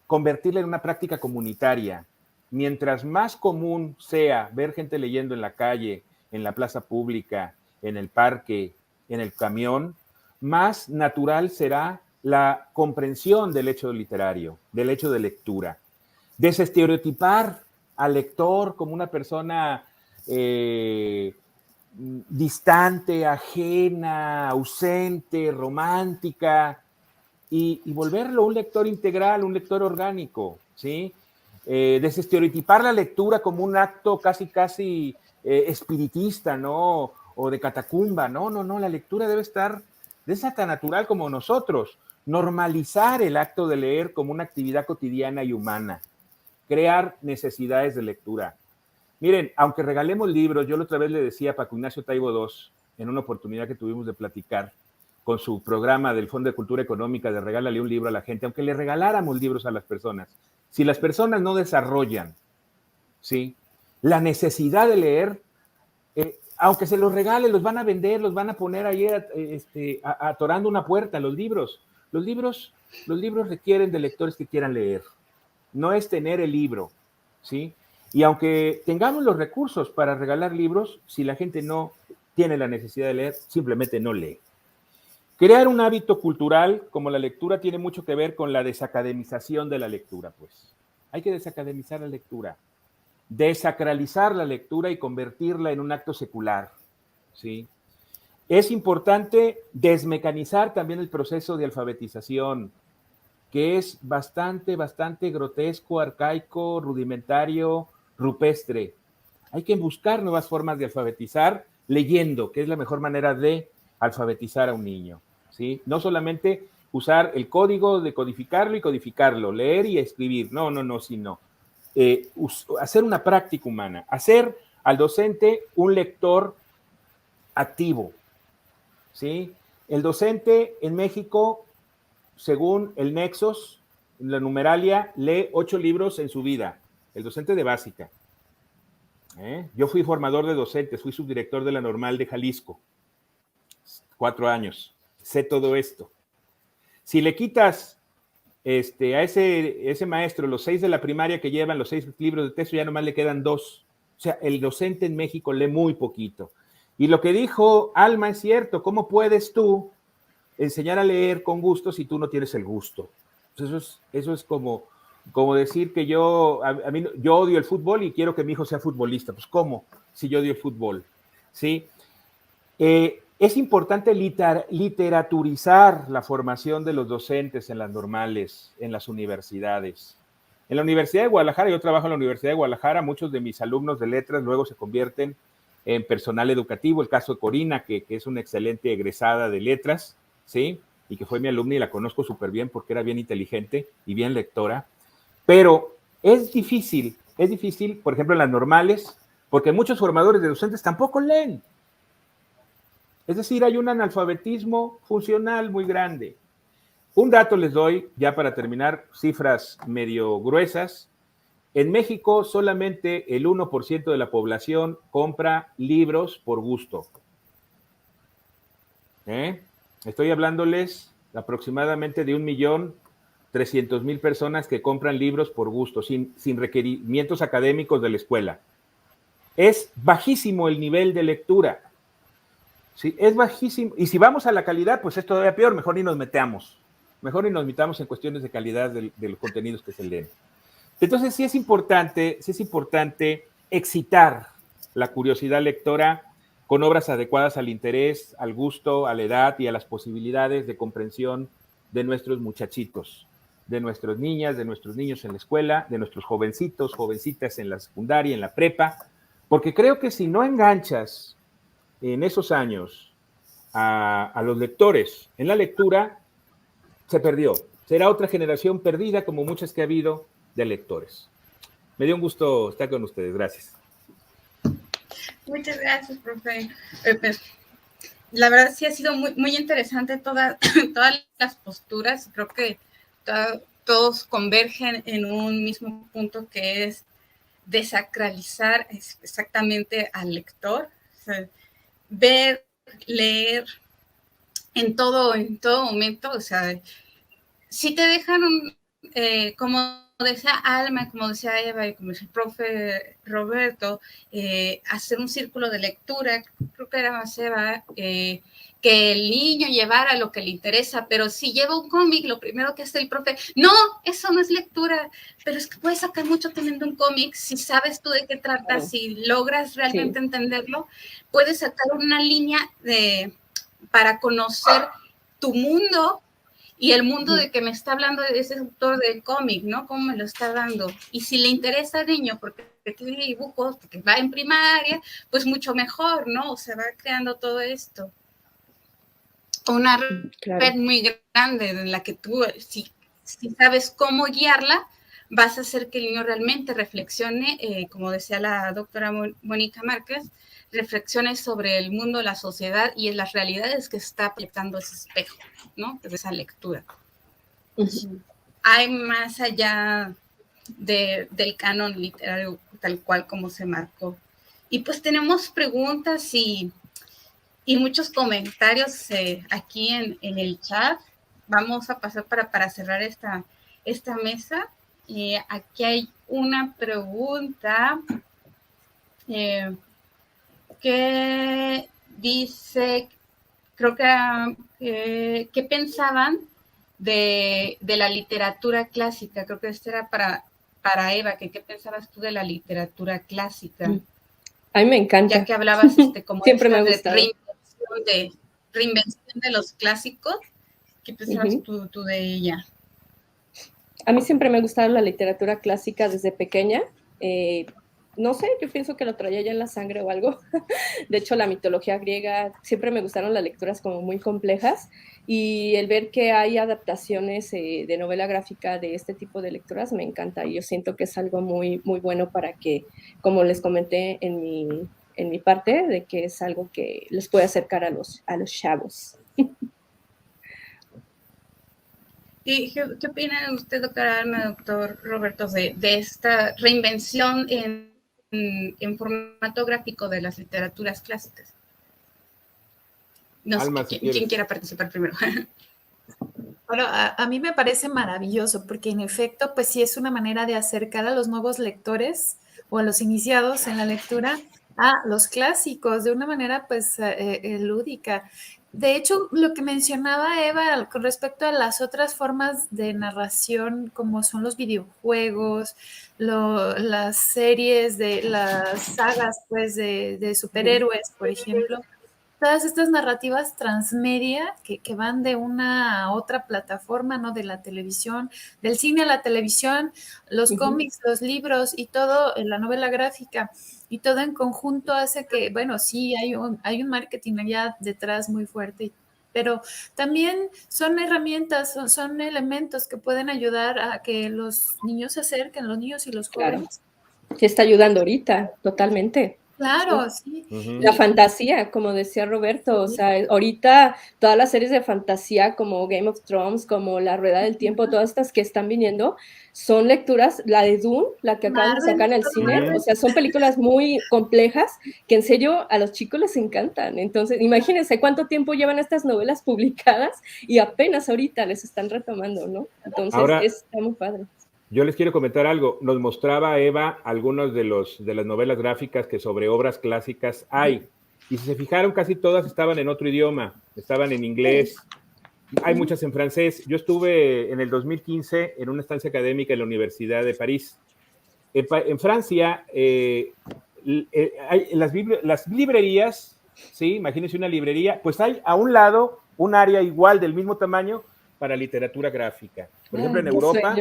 convertirla en una práctica comunitaria. Mientras más común sea ver gente leyendo en la calle, en la plaza pública, en el parque, en el camión, más natural será la comprensión del hecho literario, del hecho de lectura. Desestereotipar al lector como una persona distante, ajena, ausente, romántica, y volverlo un lector integral, un lector orgánico, ¿sí? Desestereotipar la lectura como un acto casi espiritista, ¿no? O de catacumba. No, la lectura debe ser tan natural como nosotros. Normalizar el acto de leer como una actividad cotidiana y humana. Crear necesidades de lectura. Miren, aunque regalemos libros, yo la otra vez le decía a Paco Ignacio Taibo II, en una oportunidad que tuvimos de platicar, con su programa del Fondo de Cultura Económica de regálale un libro a la gente, aunque le regaláramos libros a las personas, si las personas no desarrollan, ¿sí?, la necesidad de leer, aunque se los regale, los van a vender, los van a poner ahí atorando una puerta. Los libros requieren de lectores que quieran leer. No es tener el libro, ¿sí? Y aunque tengamos los recursos para regalar libros, si la gente no tiene la necesidad de leer, simplemente no lee. Crear un hábito cultural como la lectura tiene mucho que ver con la desacademización de la lectura, pues. Hay que desacademizar la lectura, desacralizar la lectura y convertirla en un acto secular, ¿sí? Es importante desmecanizar también el proceso de alfabetización, que es bastante grotesco, arcaico, rudimentario, rupestre. Hay que buscar nuevas formas de alfabetizar leyendo, que es la mejor manera de alfabetizar a un niño, ¿sí? No solamente usar el código, decodificarlo y codificarlo, leer y escribir, sino hacer una práctica humana, hacer al docente un lector activo, ¿sí? El docente en México, según el Nexos, la numeralia, lee 8 libros en su vida, el docente de básica. Yo fui formador de docentes, fui subdirector de la Normal de Jalisco, 4 años, sé todo esto. Si le quitas a ese maestro los 6 de la primaria que llevan los 6 libros de texto, ya nomás le quedan 2. O sea, el docente en México lee muy poquito. Y lo que dijo Alma es cierto, ¿cómo puedes tú enseñar a leer con gusto si tú no tienes el gusto? Entonces, eso es como decir que yo odio el fútbol y quiero que mi hijo sea futbolista. Pues, ¿cómo? Si yo odio el fútbol, ¿sí? Es importante literaturizar la formación de los docentes en las normales, en las universidades. En la Universidad de Guadalajara, yo trabajo en la Universidad de Guadalajara, muchos de mis alumnos de letras luego se convierten en personal educativo. El caso de Corina, que es una excelente egresada de letras, ¿sí? Y que fue mi alumna y la conozco súper bien porque era bien inteligente y bien lectora. Pero es difícil, por ejemplo, en las normales, porque muchos formadores de docentes tampoco leen. Es decir, hay un analfabetismo funcional muy grande. Un dato les doy, ya para terminar, cifras medio gruesas. En México, solamente el 1% de la población compra libros por gusto. Estoy hablándoles aproximadamente de 1.300.000 personas que compran libros por gusto, sin requerimientos académicos de la escuela. Es bajísimo el nivel de lectura. Sí, es bajísimo. Y si vamos a la calidad, pues es todavía peor. Mejor ni nos metamos en cuestiones de calidad de los contenidos que se leen. Entonces, sí es importante excitar la curiosidad lectora con obras adecuadas al interés, al gusto, a la edad y a las posibilidades de comprensión de nuestros muchachitos, de nuestras niñas, de nuestros niños en la escuela, de nuestros jovencitos, jovencitas en la secundaria, en la prepa, porque creo que si no enganchas en esos años a los lectores en la lectura, se perdió. Será otra generación perdida como muchas que ha habido de lectores. Me dio un gusto estar con ustedes. Gracias. Muchas gracias, profe. Pues, la verdad sí ha sido muy, muy interesante todas las posturas. Creo que todos convergen en un mismo punto, que es desacralizar exactamente al lector. O sea, ver, leer en todo momento. O sea, si te dejan como decía Alma, como decía Eva y como decía el profe Roberto, hacer un círculo de lectura, creo que era más Eva, que el niño llevara lo que le interesa, pero si lleva un cómic, lo primero que hace el profe, no, eso no es lectura, pero es que puedes sacar mucho teniendo un cómic, si sabes tú de qué trata, si logras realmente entenderlo, puedes sacar una línea para conocer tu mundo y el mundo de que me está hablando de ese autor del cómic, ¿no? ¿Cómo me lo está dando? Y si le interesa al niño, porque tiene dibujos, porque va en primaria, pues mucho mejor, ¿no? O sea, va creando todo esto. Una red muy grande en la que tú, si sabes cómo guiarla, vas a hacer que el niño realmente reflexione, como decía la doctora Mónica Márquez, reflexione sobre el mundo, la sociedad y en las realidades que está proyectando ese espejo, ¿no? De esa lectura. Hay más allá del canon literario tal cual como se marcó. Y pues tenemos preguntas y muchos comentarios aquí en el chat. Vamos a pasar para cerrar esta mesa. Aquí hay una pregunta que dice, creo que, ¿qué pensaban de la literatura clásica? Creo que esto era para Eva, que ¿qué pensabas tú de la literatura clásica? A mí me encanta. Ya que hablabas como siempre me ha de gustado. reinvención de los clásicos, ¿qué pensabas tú de ella? A mí siempre me ha gustado la literatura clásica desde pequeña. No sé, yo pienso que lo traía ya en la sangre o algo. De hecho, la mitología griega, siempre me gustaron las lecturas como muy complejas, y el ver que hay adaptaciones de novela gráfica de este tipo de lecturas me encanta, y yo siento que es algo muy, muy bueno para que, como les comenté en mi parte, de que es algo que les puede acercar a los chavos. ¿Y qué opina usted, doctora Alma, doctor Roberto, de esta reinvención en formato gráfico de las literaturas clásicas? No Alma, sé si quién quiera participar primero. Bueno, a mí me parece maravilloso porque en efecto, pues sí es una manera de acercar a los nuevos lectores o a los iniciados en la lectura a los clásicos de una manera pues lúdica. De hecho, lo que mencionaba Eva con respecto a las otras formas de narración, como son los videojuegos, las series de las sagas pues de superhéroes, por ejemplo, todas estas narrativas transmedia que van de una a otra plataforma, ¿no? De la televisión, del cine a la televisión, los cómics, los libros y todo, la novela gráfica y todo en conjunto hace que, bueno, sí, hay un marketing allá detrás muy fuerte, pero también son herramientas, son elementos que pueden ayudar a que los niños se acerquen, los niños y los jóvenes. Claro. Sí está ayudando ahorita, totalmente. Claro, sí. La fantasía, como decía Roberto, o sea, ahorita todas las series de fantasía como Game of Thrones, como La Rueda del Tiempo, todas estas que están viniendo, son lecturas, la de Dune, la que acaban de sacar en el cine, o sea, son películas muy complejas que en serio a los chicos les encantan. Entonces, imagínense cuánto tiempo llevan estas novelas publicadas y apenas ahorita les están retomando, ¿no? Entonces, ahora, está muy padre. Yo les quiero comentar algo. Nos mostraba Eva algunos de las novelas gráficas que sobre obras clásicas hay. Y si se fijaron, casi todas estaban en otro idioma. Estaban en inglés. Hay muchas en francés. Yo estuve en el 2015 en una estancia académica en la Universidad de París. En Francia, hay las librerías, ¿sí? Imagínense una librería, pues hay a un lado un área igual del mismo tamaño para literatura gráfica. Por ejemplo, en Europa,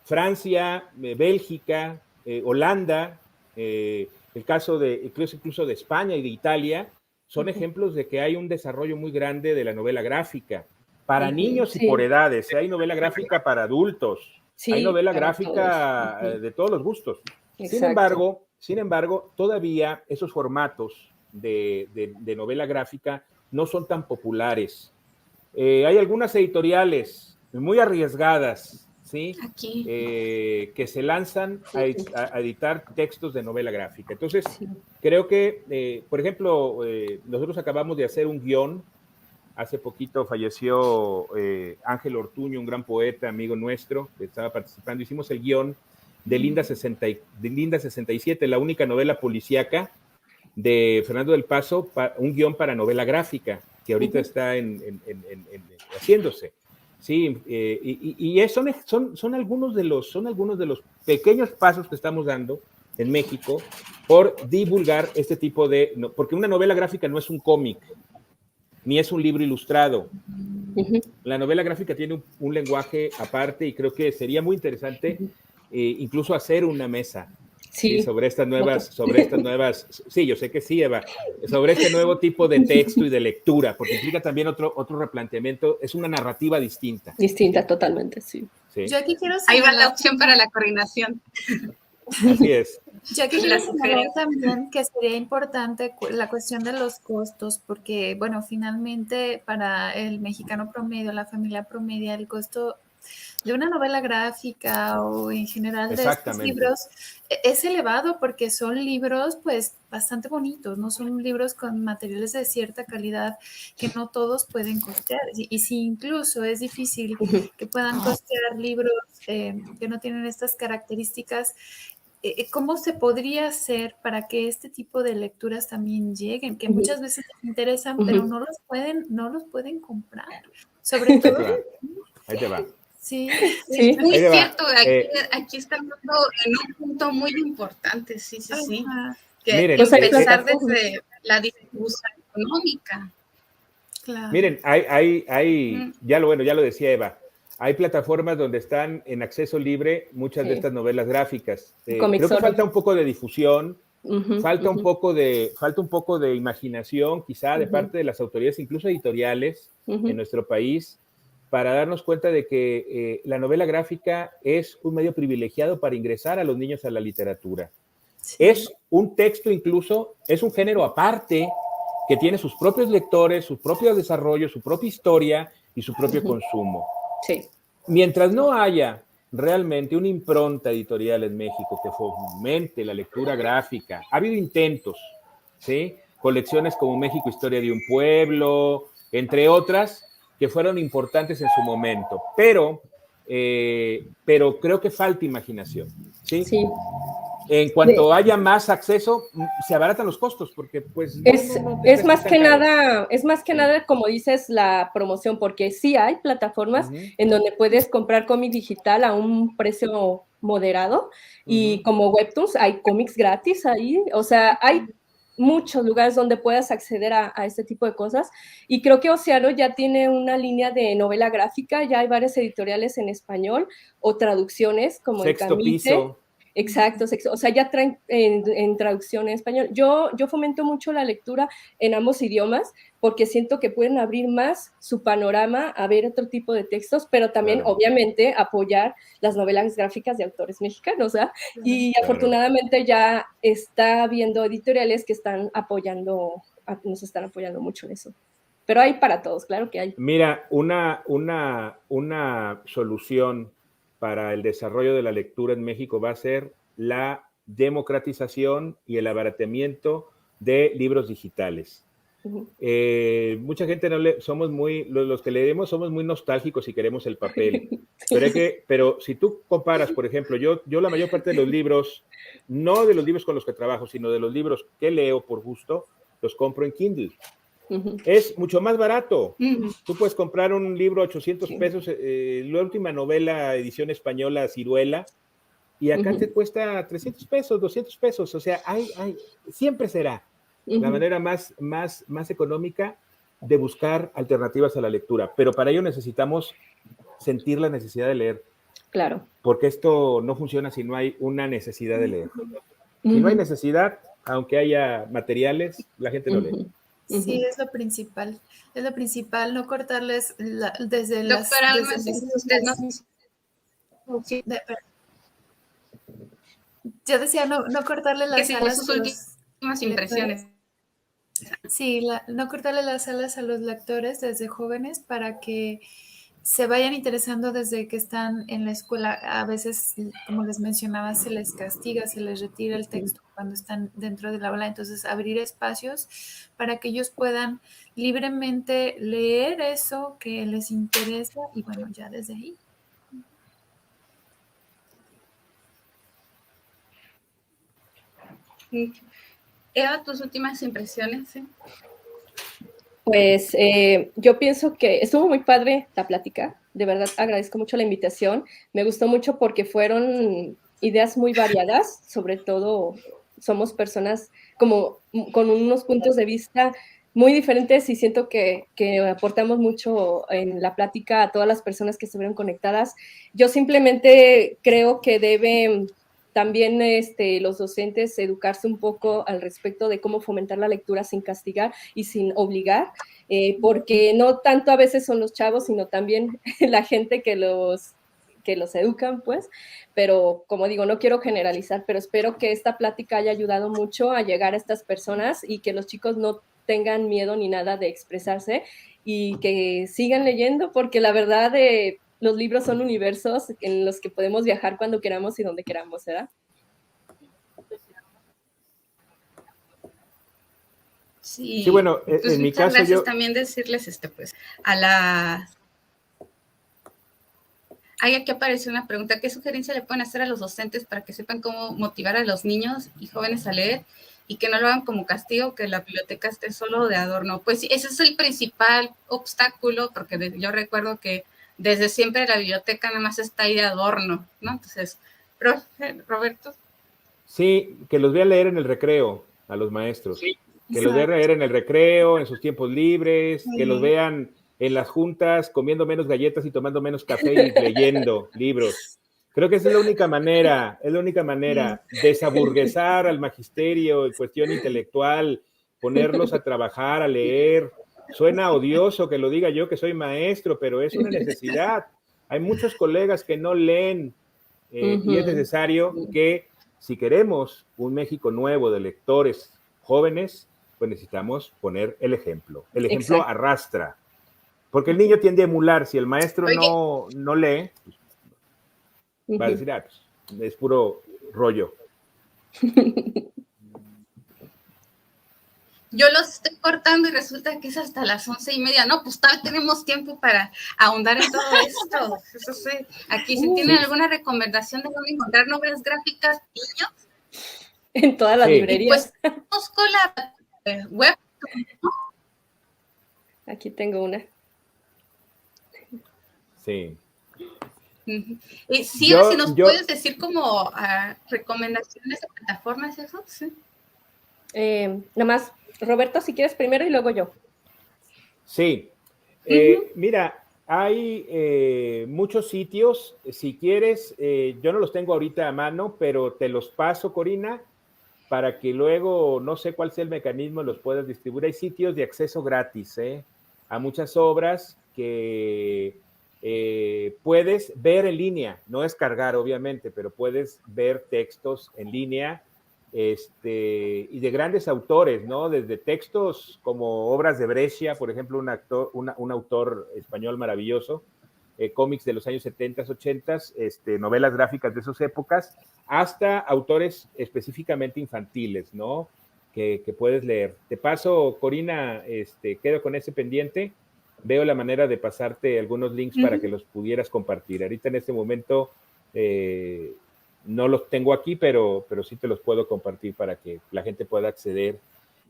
Francia, Bélgica, Holanda, el caso de incluso de España y de Italia, son ejemplos de que hay un desarrollo muy grande de la novela gráfica para niños y por edades. Hay novela gráfica para adultos, hay novela gráfica de todos los gustos. Sin embargo, todavía esos formatos de novela gráfica no son tan populares. Hay algunas editoriales muy arriesgadas, ¿sí? Que se lanzan a editar textos de novela gráfica. Entonces, creo que, por ejemplo, nosotros acabamos de hacer un guión. Hace poquito falleció Ángel Ortuño, un gran poeta, amigo nuestro, que estaba participando. Hicimos el guión de Linda 67, la única novela policíaca de Fernando del Paso, un guión para novela gráfica, que ahorita está haciéndose. Sí, y son algunos de los pequeños pasos que estamos dando en México por divulgar este tipo porque una novela gráfica no es un cómic, ni es un libro ilustrado. La novela gráfica tiene un lenguaje aparte y creo que sería muy interesante incluso hacer una mesa sobre estas nuevas, sí, yo sé que sí, Eva, sobre este nuevo tipo de texto y de lectura, porque implica también otro replanteamiento, es una narrativa distinta. Distinta, totalmente, sí. Yo aquí quiero ahí va la opción para la coordinación. Así es. Yo aquí quiero señalar también que sería importante la cuestión de los costos, porque, bueno, finalmente para el mexicano promedio, la familia promedio, el costo de una novela gráfica o en general de estos Exactamente. libros es elevado porque son libros pues bastante bonitos, ¿no? Son libros con materiales de cierta calidad que no todos pueden costear. Y si incluso es difícil que puedan costear libros que no tienen estas características, ¿cómo se podría hacer para que este tipo de lecturas también lleguen? Que muchas veces les interesan, pero no los pueden comprar. Sobre Ahí todo, te va. Ahí te va. sí. Sí. Muy Ahí te va. cierto, aquí estamos en un punto muy importante, sí. Ajá, Que Miren, Pues hay empezar plataformas. desde la distribución económica. claro. Miren, ya lo decía Eva, hay plataformas donde están en acceso libre muchas de Sí. estas novelas gráficas. Creo que Comixology. falta un poco de difusión, Ujú, falta un ujú, poco de imaginación, quizá de Ujú. parte de las autoridades, incluso editoriales ujú. en nuestro país, para darnos cuenta de que la novela gráfica es un medio privilegiado para ingresar a los niños a la literatura. Sí. Es un texto incluso, es un género aparte que tiene sus propios lectores, su propio desarrollo, su propia historia y su propio consumo. Sí. Mientras no haya realmente una impronta editorial en México que fomente la lectura gráfica, ha habido intentos, ¿sí? Colecciones como México, Historia de un Pueblo, entre otras, que fueron importantes en su momento, pero creo que falta imaginación, ¿sí? Sí. En cuanto haya más acceso, se abaratan los costos, porque pues no te Es creas que más están que caros. nada, Sí. como dices, la promoción, porque sí hay plataformas Ujú, en donde puedes comprar cómic digital a un precio moderado y ujú. como Webtoons hay cómics gratis ahí, o sea, hay muchos lugares donde puedas acceder a este tipo de cosas y creo que Océano ya tiene una línea de novela gráfica, ya hay varias editoriales en español o traducciones como en Sexto Camite. piso. Exacto, o sea, ya traen en traducción en español. Yo fomento mucho la lectura en ambos idiomas porque siento que pueden abrir más su panorama a ver otro tipo de textos, pero también, Claro, obviamente, apoyar las novelas gráficas de autores mexicanos, ¿ah? Y claro. afortunadamente ya está habiendo editoriales que están apoyando, nos están apoyando mucho en eso. Pero hay para todos, claro que hay. Mira, una solución para el desarrollo de la lectura en México va a ser la democratización y el abaratamiento de libros digitales. Ujú. Mucha gente los que leemos somos muy nostálgicos y queremos el papel, Sí. pero si tú comparas, por ejemplo, yo la mayor parte de los libros, no de los libros con los que trabajo, sino de los libros que leo por gusto, los compro en Kindle. Ujú. Es mucho más barato. Mm. Tú puedes comprar un libro a 800 Sí. pesos, la última novela, edición española, Ciruela, y acá te Ujú. cuesta 300 pesos, 200 pesos. O sea, siempre será la Ujú. manera más económica de buscar alternativas a la lectura. Pero para ello necesitamos sentir la necesidad de leer, Claro. porque esto no funciona si no hay una necesidad de leer. Si no hay Ujú. necesidad, aunque haya materiales, la gente no lee. Ujú. Sí, Ujú. es lo principal, no cortarles desde Doctor Alma, usted no... yo decía no cortarle que las si alas sus a los últimas lectores. impresiones. Sí, no cortarle las alas a los lectores desde jóvenes para que se vayan interesando desde que están en la escuela. A veces, como les mencionaba, se les castiga, se les retira el texto cuando están dentro del aula. Entonces, abrir espacios para que ellos puedan libremente leer eso que les interesa y bueno, ya desde ahí. Eva, tus últimas impresiones. ¿Sí? Pues yo pienso que estuvo muy padre la plática, de verdad agradezco mucho la invitación, me gustó mucho porque fueron ideas muy variadas, sobre todo somos personas como con unos puntos de vista muy diferentes y siento que aportamos mucho en la plática a todas las personas que estuvieron conectadas. Yo simplemente creo que deben también los docentes educarse un poco al respecto de cómo fomentar la lectura sin castigar y sin obligar, porque no tanto a veces son los chavos, sino también la gente que los educan, pues, pero como digo, no quiero generalizar, pero espero que esta plática haya ayudado mucho a llegar a estas personas y que los chicos no tengan miedo ni nada de expresarse y que sigan leyendo, porque la verdad los libros son universos en los que podemos viajar cuando queramos y donde queramos, ¿verdad? Sí, Sí, bueno, pues en mi muchas caso gracias yo... también decirles, pues, a la... Hay aquí aparece una pregunta, ¿qué sugerencia le pueden hacer a los docentes para que sepan cómo motivar a los niños y jóvenes a leer y que no lo hagan como castigo, que la biblioteca esté solo de adorno? Pues sí, ese es el principal obstáculo, porque yo recuerdo que desde siempre la biblioteca nada más está ahí de adorno, ¿no? Entonces, profe, Roberto. Sí, que los vea leer en el recreo a los maestros. Sí, que los vea leer en el recreo, en sus tiempos libres, que los vean en las juntas comiendo menos galletas y tomando menos café y leyendo libros. Creo que esa es la única manera, desaburguesar al magisterio en cuestión intelectual, ponerlos a trabajar, a leer. Suena odioso que lo diga yo que soy maestro, pero es una necesidad. Hay muchos colegas que no leen y es necesario que si queremos un México nuevo de lectores jóvenes, pues necesitamos poner el ejemplo. El ejemplo Exacto. Arrastra. Porque el niño tiende a emular. Si el maestro no lee, pues, va a decir, pues, es puro rollo. Yo los estoy cortando y resulta que es hasta las 11:30. No, pues tal tenemos tiempo para ahondar en todo esto. Eso sí. Aquí, si tienen alguna recomendación de dónde encontrar novelas gráficas, niños. En todas las librerías. Y pues, busco la web. Aquí tengo una. Sí. Sí, si nos puedes decir como recomendaciones de plataformas, eso. Sí. Nada más, Roberto, si quieres primero y luego yo. Sí. Mira, hay muchos sitios. Si quieres, yo no los tengo ahorita a mano, pero te los paso, Corina, para que luego, no sé cuál sea el mecanismo, los puedas distribuir. Hay sitios de acceso gratis a muchas obras que puedes ver en línea, no descargar, obviamente, pero puedes ver textos en línea y de grandes autores, ¿no? Desde textos como obras de Brescia, por ejemplo, un autor español maravilloso, cómics de los años 70, 80, novelas gráficas de esas épocas, hasta autores específicamente infantiles, ¿no? Que puedes leer. Te paso, Corina, quedo con ese pendiente. Veo la manera de pasarte algunos links para que los pudieras compartir. Ahorita en este momento no los tengo aquí, pero sí te los puedo compartir para que la gente pueda acceder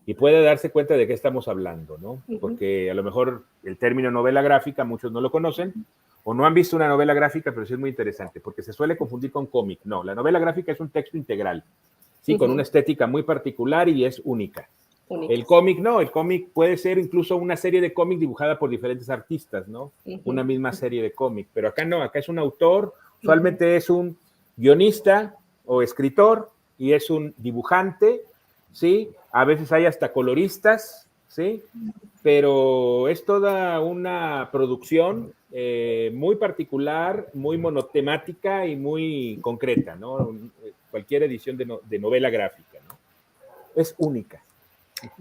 y pueda darse cuenta de qué estamos hablando, ¿no? Porque a lo mejor el término novela gráfica muchos no lo conocen o no han visto una novela gráfica, pero sí es muy interesante porque se suele confundir con cómic. No, la novela gráfica es un texto integral, sí, con una estética muy particular y es única. El cómic no, el cómic puede ser incluso una serie de cómics dibujada por diferentes artistas, ¿no? Una misma serie de cómic, pero acá no, acá es un autor, usualmente es un guionista o escritor y es un dibujante, ¿sí? A veces hay hasta coloristas, ¿sí? Pero es toda una producción muy particular, muy monotemática y muy concreta, ¿no? Cualquier edición de novela gráfica, ¿no? Es única.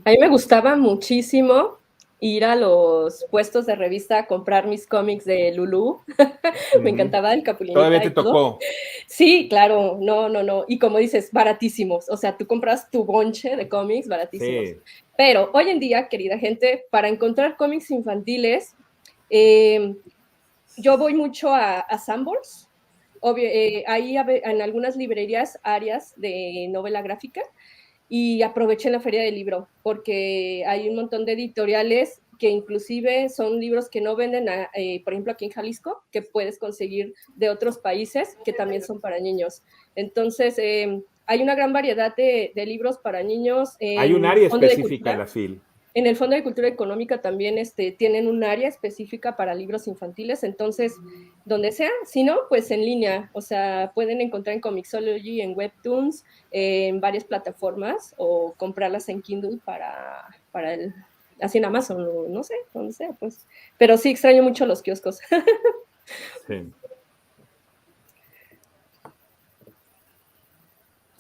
A mí me gustaba muchísimo ir a los puestos de revista a comprar mis cómics de Lulú. Me encantaba el Capulinita. ¿Todavía te tocó? Sí, claro, no. Y como dices, baratísimos. O sea, tú compras tu bonche de cómics baratísimos. Sí. Pero hoy en día, querida gente, para encontrar cómics infantiles, yo voy mucho a Sanborns. Ahí en algunas librerías, áreas de novela gráfica. Y aproveché la feria del libro, porque hay un montón de editoriales que inclusive son libros que no venden, por ejemplo, aquí en Jalisco, que puedes conseguir de otros países que también son para niños. Entonces, hay una gran variedad de libros para niños. Hay un área específica en la FIL. En el Fondo de Cultura Económica también tienen un área específica para libros infantiles, entonces, donde sea, si no, pues en línea, o sea, pueden encontrar en Comixology, en Webtoons, en varias plataformas, o comprarlas en Kindle así en Amazon, o no sé, donde sea, pues. Pero sí extraño mucho los kioscos. Sí.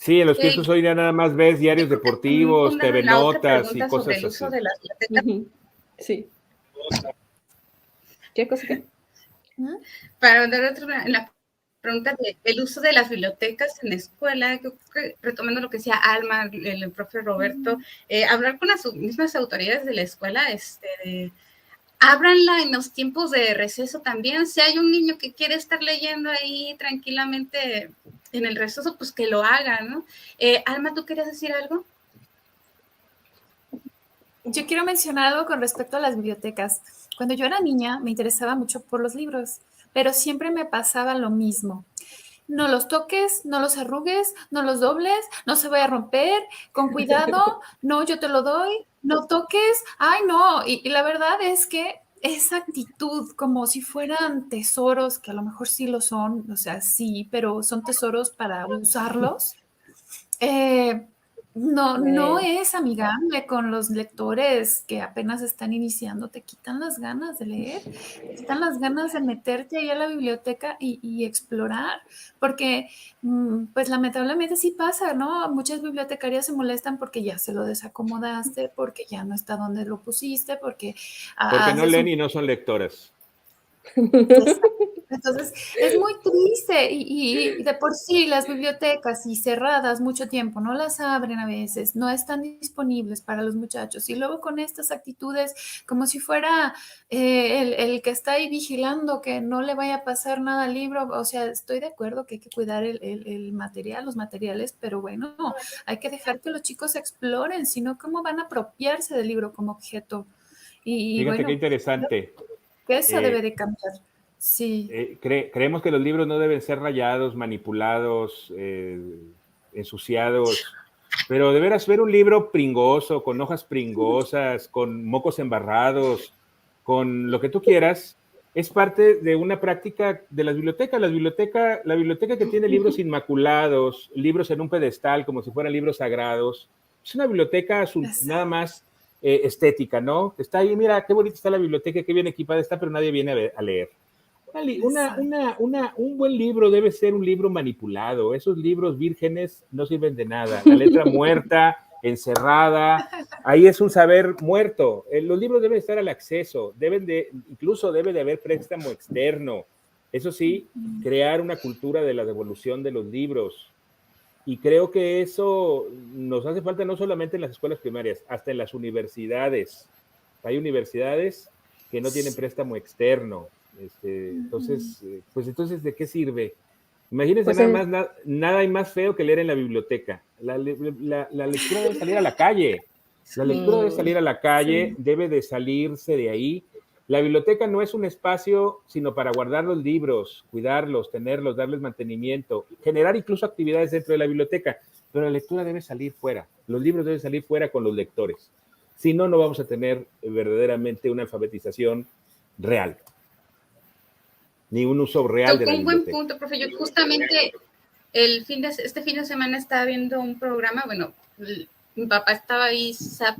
Sí, en los kioscos hoy ya nada más ves diarios deportivos, TV Notas y cosas así. Sí. ¿Qué cosa qué? Para dar en la pregunta del uso de las bibliotecas en la escuela, retomando lo que decía Alma, el profe Roberto, hablar con las mismas autoridades de la escuela, ábranla en los tiempos de receso también. Si hay un niño que quiere estar leyendo ahí tranquilamente en el receso, pues que lo haga, ¿no? Alma, ¿tú querías decir algo? Yo quiero mencionar algo con respecto a las bibliotecas. Cuando yo era niña me interesaba mucho por los libros, pero siempre me pasaba lo mismo. No los toques, no los arrugues, no los dobles, no se vaya a romper, con cuidado, no, yo te lo doy, no toques, ay no, y la verdad es que esa actitud como si fueran tesoros, que a lo mejor sí lo son, o sea, sí, pero son tesoros para usarlos, no es amigable con los lectores que apenas están iniciando, te quitan las ganas de leer, te quitan las ganas de meterte ahí a la biblioteca y explorar, porque pues lamentablemente sí pasa, ¿no? Muchas bibliotecarias se molestan porque ya se lo desacomodaste, porque ya no está donde lo pusiste, porque Porque no leen y no son lectoras. Entonces, es muy triste y de por sí las bibliotecas y cerradas mucho tiempo no las abren a veces, no están disponibles para los muchachos y luego con estas actitudes como si fuera el que está ahí vigilando que no le vaya a pasar nada al libro, o sea, estoy de acuerdo que hay que cuidar el material, los materiales, pero bueno, hay que dejar que los chicos exploren, sino cómo van a apropiarse del libro como objeto. Y Fíjate bueno, qué interesante. que eso debe de cambiar. Sí. Creemos que los libros no deben ser rayados, manipulados, ensuciados, pero de veras ver un libro pringoso, con hojas pringosas, con mocos embarrados, con lo que tú quieras, es parte de una práctica de las bibliotecas. La biblioteca que tiene libros inmaculados, libros en un pedestal como si fueran libros sagrados, es una biblioteca nada más estética, ¿no? Está ahí, mira, qué bonita está la biblioteca, qué bien equipada está, pero nadie viene a leer. Un buen libro debe ser un libro manipulado. Esos libros vírgenes no sirven de nada. La letra muerta, encerrada, ahí es un saber muerto. Los libros deben estar al acceso, incluso debe de haber préstamo externo. Eso sí, crear una cultura de la devolución de los libros. Y creo que eso nos hace falta no solamente en las escuelas primarias, hasta en las universidades. Hay universidades que no tienen préstamo externo. Entonces, ¿de qué sirve? Imagínense Pues nada hay más feo que leer en la biblioteca. La lectura debe salir a la calle. La lectura debe salir a la calle, debe de salirse de ahí. La biblioteca no es un espacio sino para guardar los libros, cuidarlos, tenerlos, darles mantenimiento, generar incluso actividades dentro de la biblioteca, pero la lectura debe salir fuera. Los libros deben salir fuera con los lectores. Si no, no vamos a tener verdaderamente una alfabetización real, ni un uso real de la biblioteca. Un buen punto, profe. Yo justamente este fin de semana estaba viendo un programa, bueno, mi papá estaba ahí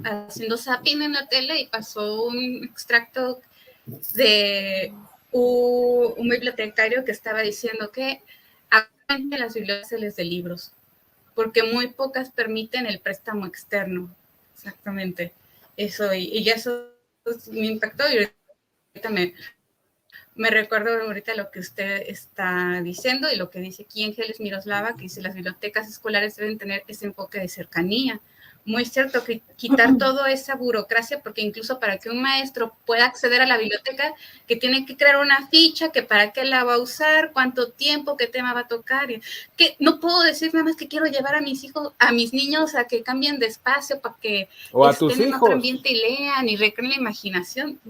haciendo zapping en la tele y pasó un extracto de un bibliotecario que estaba diciendo que actualmente las bibliotecas se les de libros, porque muy pocas permiten el préstamo externo. Exactamente. Eso, y eso me impactó y ahorita me recuerdo ahorita lo que usted está diciendo y lo que dice aquí Ángeles Miroslava, que dice las bibliotecas escolares deben tener ese enfoque de cercanía. Muy cierto, que quitar toda esa burocracia, porque incluso para que un maestro pueda acceder a la biblioteca, que tiene que crear una ficha, que para qué la va a usar, cuánto tiempo, qué tema va a tocar, que no puedo decir nada más que quiero llevar a mis hijos, a mis niños a que cambien de espacio para que estén en otro ambiente y lean y recreen la imaginación.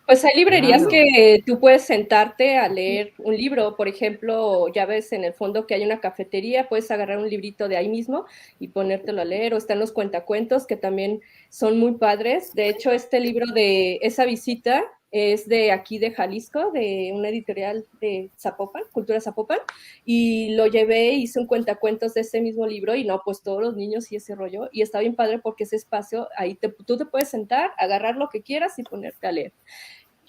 Pues hay librerías que tú puedes sentarte a leer un libro, por ejemplo, ya ves en el fondo que hay una cafetería, puedes agarrar un librito de ahí mismo y ponértelo a leer, o están los cuentacuentos que también son muy padres. De hecho, este libro de Esa visita es de aquí de Jalisco, de una editorial de Zapopan, Cultura Zapopan, y lo llevé, hice un cuentacuentos de ese mismo libro y no, pues todos los niños y ese rollo, y está bien padre porque ese espacio, ahí tú te puedes sentar, agarrar lo que quieras y ponerte a leer.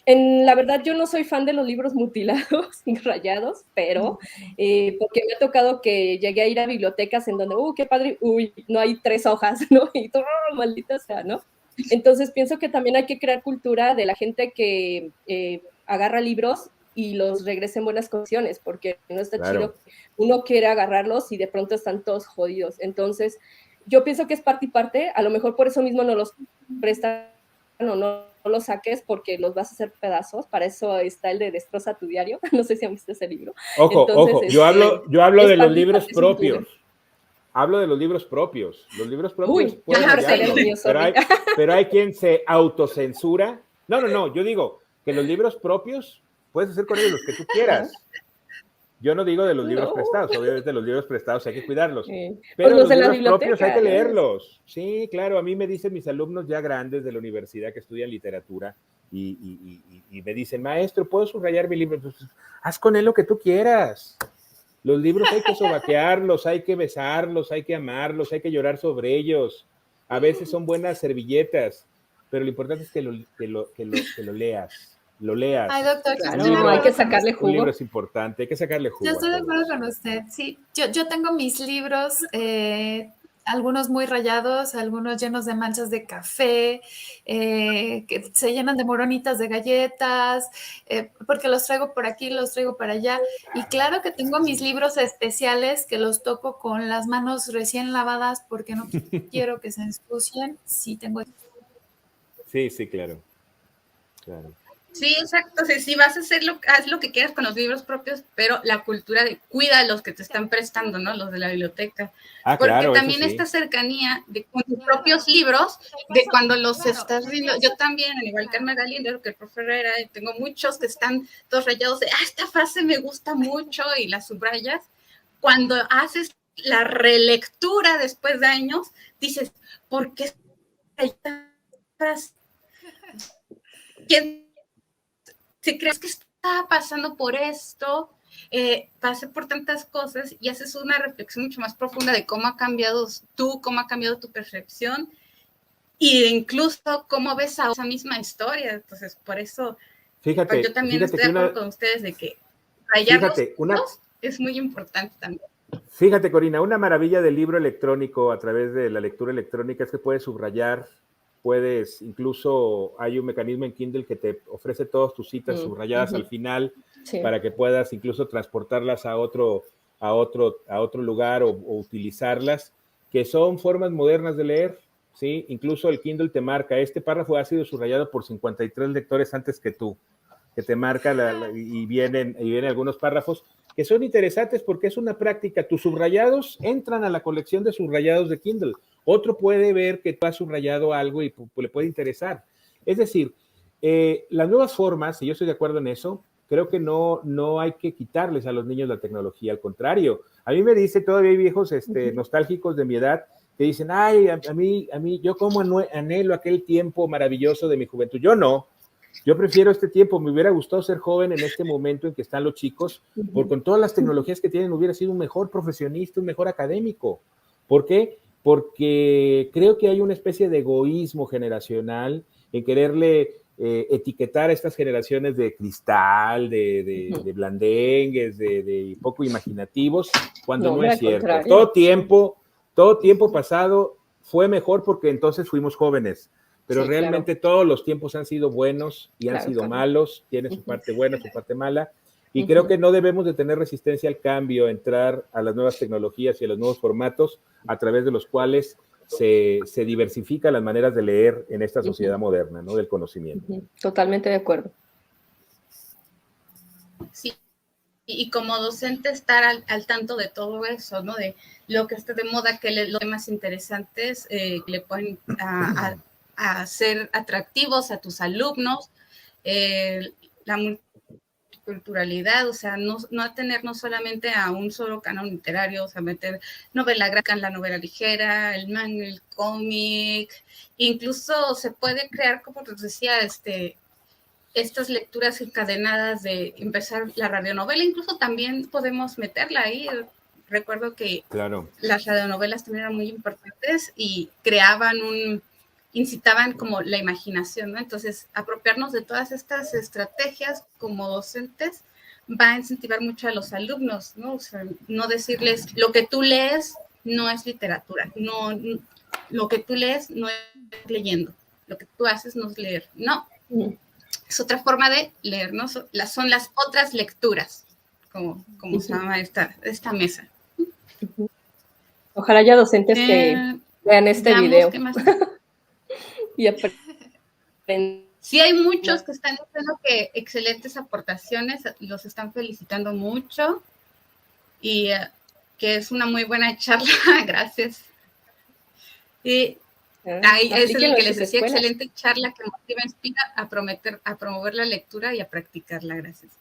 La verdad, yo no soy fan de los libros mutilados y rayados, pero porque me ha tocado que llegué a ir a bibliotecas en donde, qué padre, no hay 3 hojas, ¿no? Y todo, maldita sea, ¿no? Entonces pienso que también hay que crear cultura de la gente que agarra libros y los regrese en buenas condiciones, porque no está Claro. chido que uno quiere agarrarlos y de pronto están todos jodidos. Entonces, yo pienso que es parte y parte, a lo mejor por eso mismo no los prestan o no los saques porque los vas a hacer pedazos, para eso está el de Destroza tu diario, no sé si han visto ese libro. Ojo, Entonces, ojo, yo hablo es de los parte y libros parte, sin duda. propios. Hablo de los libros propios. Los libros propios Uy, pueden ya rayarlos, los míos, pero hay quien se autocensura. No, yo digo que los libros propios puedes hacer con ellos los que tú quieras. Yo no digo de los libros No. prestados, obviamente los libros prestados hay que cuidarlos, Pues pero los los de la libros propios hay biblioteca, que ya ves. leerlos. Sí, claro, a mí me dicen mis alumnos ya grandes de la universidad que estudian literatura y me dicen, maestro, ¿puedo subrayar mi libro? Pues, haz con él lo que tú quieras. Los libros hay que sobaquearlos, hay que besarlos, hay que amarlos, hay que llorar sobre ellos. A veces son buenas servilletas, pero lo importante es que lo leas. Lo leas. Ay, doctor, yo Claro, estoy de hay acuerdo que con sacarle usted. Un libro jugo. es importante, hay que sacarle jugo. Yo estoy de a todo acuerdo eso. con usted, sí. Yo tengo mis libros, algunos muy rayados, algunos llenos de manchas de café, que se llenan de moronitas de galletas, porque los traigo por aquí, los traigo para allá. Y claro que tengo mis libros especiales que los toco con las manos recién lavadas porque no quiero que se ensucien. Sí, tengo. Sí, claro. Claro. Sí, exacto. Si vas a hacerlo, haz lo que quieras con los libros propios, pero la cultura de cuida los que te están prestando, ¿no? Los de la biblioteca. Ah, Porque claro, eso también sí. esta cercanía de con tus propios libros, de cuando los estás viendo. Yo también, al igual que Alma Galindo, que el profe Herrera, tengo muchos que están todos rayados de, esta frase me gusta mucho y la subrayas. Cuando haces la relectura después de años, dices, ¿por qué esta frase? ¿Quién? Si crees que está pasando por esto, pasé por tantas cosas y haces una reflexión mucho más profunda de cómo ha cambiado tú, cómo ha cambiado tu percepción y incluso cómo ves a esa misma historia. Entonces, por eso Fíjate, yo también fíjate estoy que de acuerdo con ustedes de que rayarlos es muy importante también. Fíjate, Corina, una maravilla del libro electrónico a través de la lectura electrónica es que puedes subrayar, incluso hay un mecanismo en Kindle que te ofrece todas tus citas subrayadas al final, sí, para que puedas incluso transportarlas a otro lugar o utilizarlas, que son formas modernas de leer, ¿sí? Incluso el Kindle te marca, este párrafo ha sido subrayado por 53 lectores antes que tú, que te marca y vienen algunos párrafos que son interesantes porque es una práctica. Tus subrayados entran a la colección de subrayados de Kindle. Otro puede ver que tú has subrayado algo y le puede interesar. Es decir, las nuevas formas, y yo estoy de acuerdo en eso, creo que no hay que quitarles a los niños la tecnología, al contrario. A mí me dice, todavía hay viejos nostálgicos de mi edad que dicen, ay, a mí, yo como anhelo aquel tiempo maravilloso de mi juventud. Yo no. Yo prefiero este tiempo, me hubiera gustado ser joven en este momento en que están los chicos, porque con todas las tecnologías que tienen hubiera sido un mejor profesionista, un mejor académico. ¿Por qué? Porque creo que hay una especie de egoísmo generacional en quererle etiquetar a estas generaciones de cristal, de blandengues, de poco imaginativos, cuando no es cierto. Todo tiempo pasado fue mejor porque entonces fuimos jóvenes. Pero sí, realmente todos los tiempos han sido buenos y han sido malos, tienen su parte buena, su parte mala, y creo que no debemos de tener resistencia al cambio, entrar a las nuevas tecnologías y a los nuevos formatos a través de los cuales se diversifican las maneras de leer en esta sociedad moderna, ¿no? Del conocimiento. Totalmente de acuerdo. Sí, y como docente estar al tanto de todo eso, ¿no? De lo que está de moda, que los temas interesantes que le pueden a ser atractivos a tus alumnos, la multiculturalidad, o sea, no atenernos solamente a un solo canon literario, o sea, meter novela gráfica en la novela ligera, el manga, el cómic, incluso se puede crear, como te decía, estas lecturas encadenadas de empezar la radionovela, incluso también podemos meterla ahí. Recuerdo que las radionovelas también eran muy importantes y incitaban como la imaginación, ¿no? Entonces, apropiarnos de todas estas estrategias como docentes va a incentivar mucho a los alumnos, ¿no? O sea, no decirles, lo que tú lees no es literatura, lo que tú lees no es leyendo, lo que tú haces no es leer, no. es otra forma de leer, ¿no? Son las otras lecturas, como se llama esta mesa. Ojalá haya docentes que vean este video. ¿Qué más? Y aprendan. Sí, hay muchos que están diciendo que excelentes aportaciones, los están felicitando mucho y que es una muy buena charla, gracias. Y ahí es el que les decía, excelente charla que motiva, inspira a promover la lectura y a practicarla, gracias.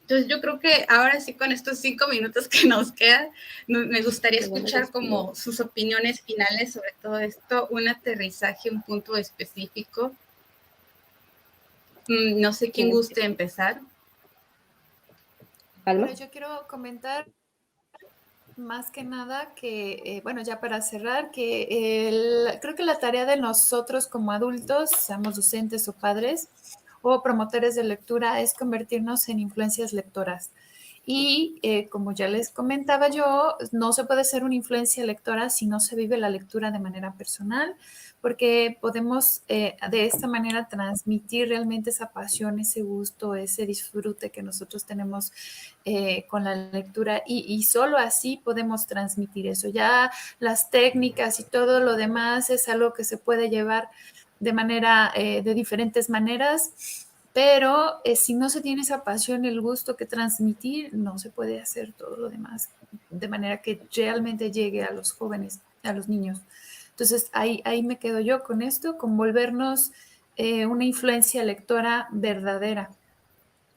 Entonces yo creo que ahora sí, con estos 5 minutos que nos quedan, me gustaría escuchar como sus opiniones finales sobre todo esto, un aterrizaje, un punto específico. No sé quién guste empezar. Alma. Yo quiero comentar más que nada que, bueno, ya para cerrar, que creo que la tarea de nosotros como adultos, seamos docentes o padres, o promotores de lectura, es convertirnos en influencias lectoras. Y como ya les comentaba yo, no se puede ser una influencia lectora si no se vive la lectura de manera personal, porque podemos de esta manera transmitir realmente esa pasión, ese gusto, ese disfrute que nosotros tenemos con la lectura y solo así podemos transmitir eso. Ya las técnicas y todo lo demás es algo que se puede llevar de diferentes maneras, pero si no se tiene esa pasión, el gusto que transmitir, no se puede hacer todo lo demás de manera que realmente llegue a los jóvenes, a los niños. Entonces, ahí me quedo yo con esto, con volvernos una influencia lectora verdadera.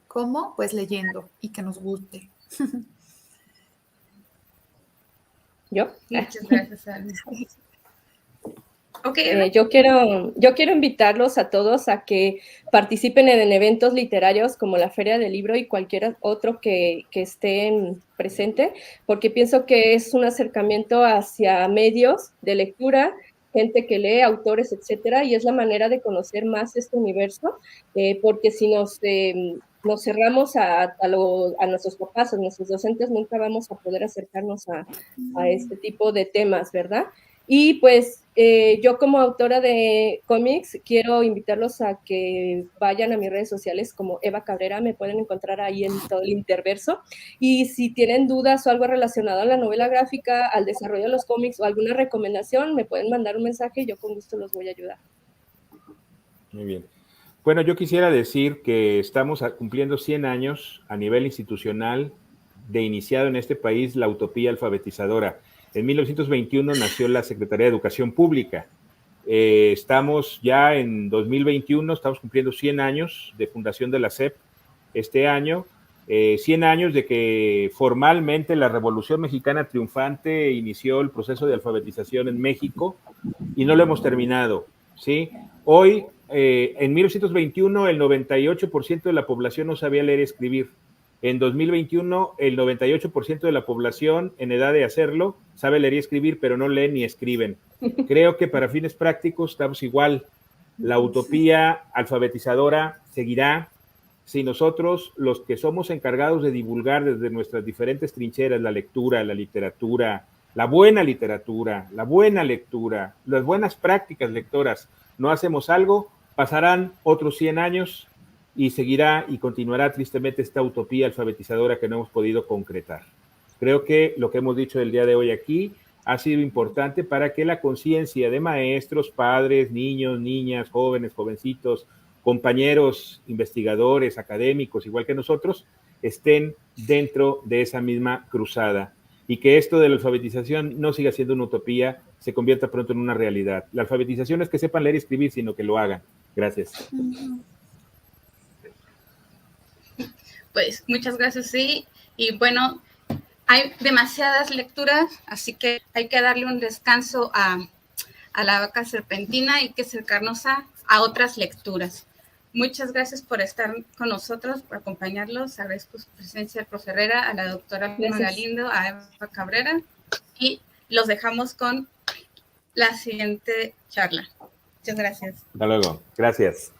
¿Cómo? Pues leyendo y que nos guste. ¿Yo? Muchas gracias, Alma. Okay. Yo quiero invitarlos a todos a que participen en eventos literarios como la Feria del Libro y cualquier otro que estén presente, porque pienso que es un acercamiento hacia medios de lectura, gente que lee, autores, etcétera, y es la manera de conocer más este universo, porque si nos cerramos a nuestros papás, a nuestros docentes, nunca vamos a poder acercarnos a este tipo de temas, ¿verdad? Y pues yo como autora de cómics quiero invitarlos a que vayan a mis redes sociales como Eva Cabrera, me pueden encontrar ahí en todo el interverso, y si tienen dudas o algo relacionado a la novela gráfica, al desarrollo de los cómics o alguna recomendación, me pueden mandar un mensaje y yo con gusto los voy a ayudar. Muy bien. Bueno, yo quisiera decir que estamos cumpliendo 100 años a nivel institucional de iniciado en este país la utopía alfabetizadora. En 1921 nació la Secretaría de Educación Pública. Estamos ya en 2021, estamos cumpliendo 100 años de fundación de la SEP este año, 100 años de que formalmente la Revolución Mexicana triunfante inició el proceso de alfabetización en México y no lo hemos terminado, ¿sí? Hoy, en 1921, el 98% de la población no sabía leer y escribir. En 2021, el 98% de la población en edad de hacerlo sabe leer y escribir, pero no leen ni escriben. Creo que para fines prácticos estamos igual. La utopía alfabetizadora seguirá si nosotros, los que somos encargados de divulgar desde nuestras diferentes trincheras la lectura, la literatura, la buena literatura, la buena lectura, las buenas prácticas lectoras, no hacemos algo, pasarán otros 100 años y seguirá y continuará tristemente esta utopía alfabetizadora que no hemos podido concretar. Creo que lo que hemos dicho el día de hoy aquí ha sido importante para que la conciencia de maestros, padres, niños, niñas, jóvenes, jovencitos, compañeros, investigadores, académicos, igual que nosotros, estén dentro de esa misma cruzada y que esto de la alfabetización no siga siendo una utopía, se convierta pronto en una realidad. La alfabetización no es que sepan leer y escribir, sino que lo hagan. Gracias. Pues muchas gracias, sí. Y bueno, hay demasiadas lecturas, así que hay que darle un descanso a la vaca serpentina y hay que acercarnos a otras lecturas. Muchas gracias por estar con nosotros, por acompañarlos. Agradezco su presencia al profe Herrera, a la doctora Alma Galindo, a Eva Cabrera, y los dejamos con la siguiente charla. Muchas gracias. Hasta luego. Gracias.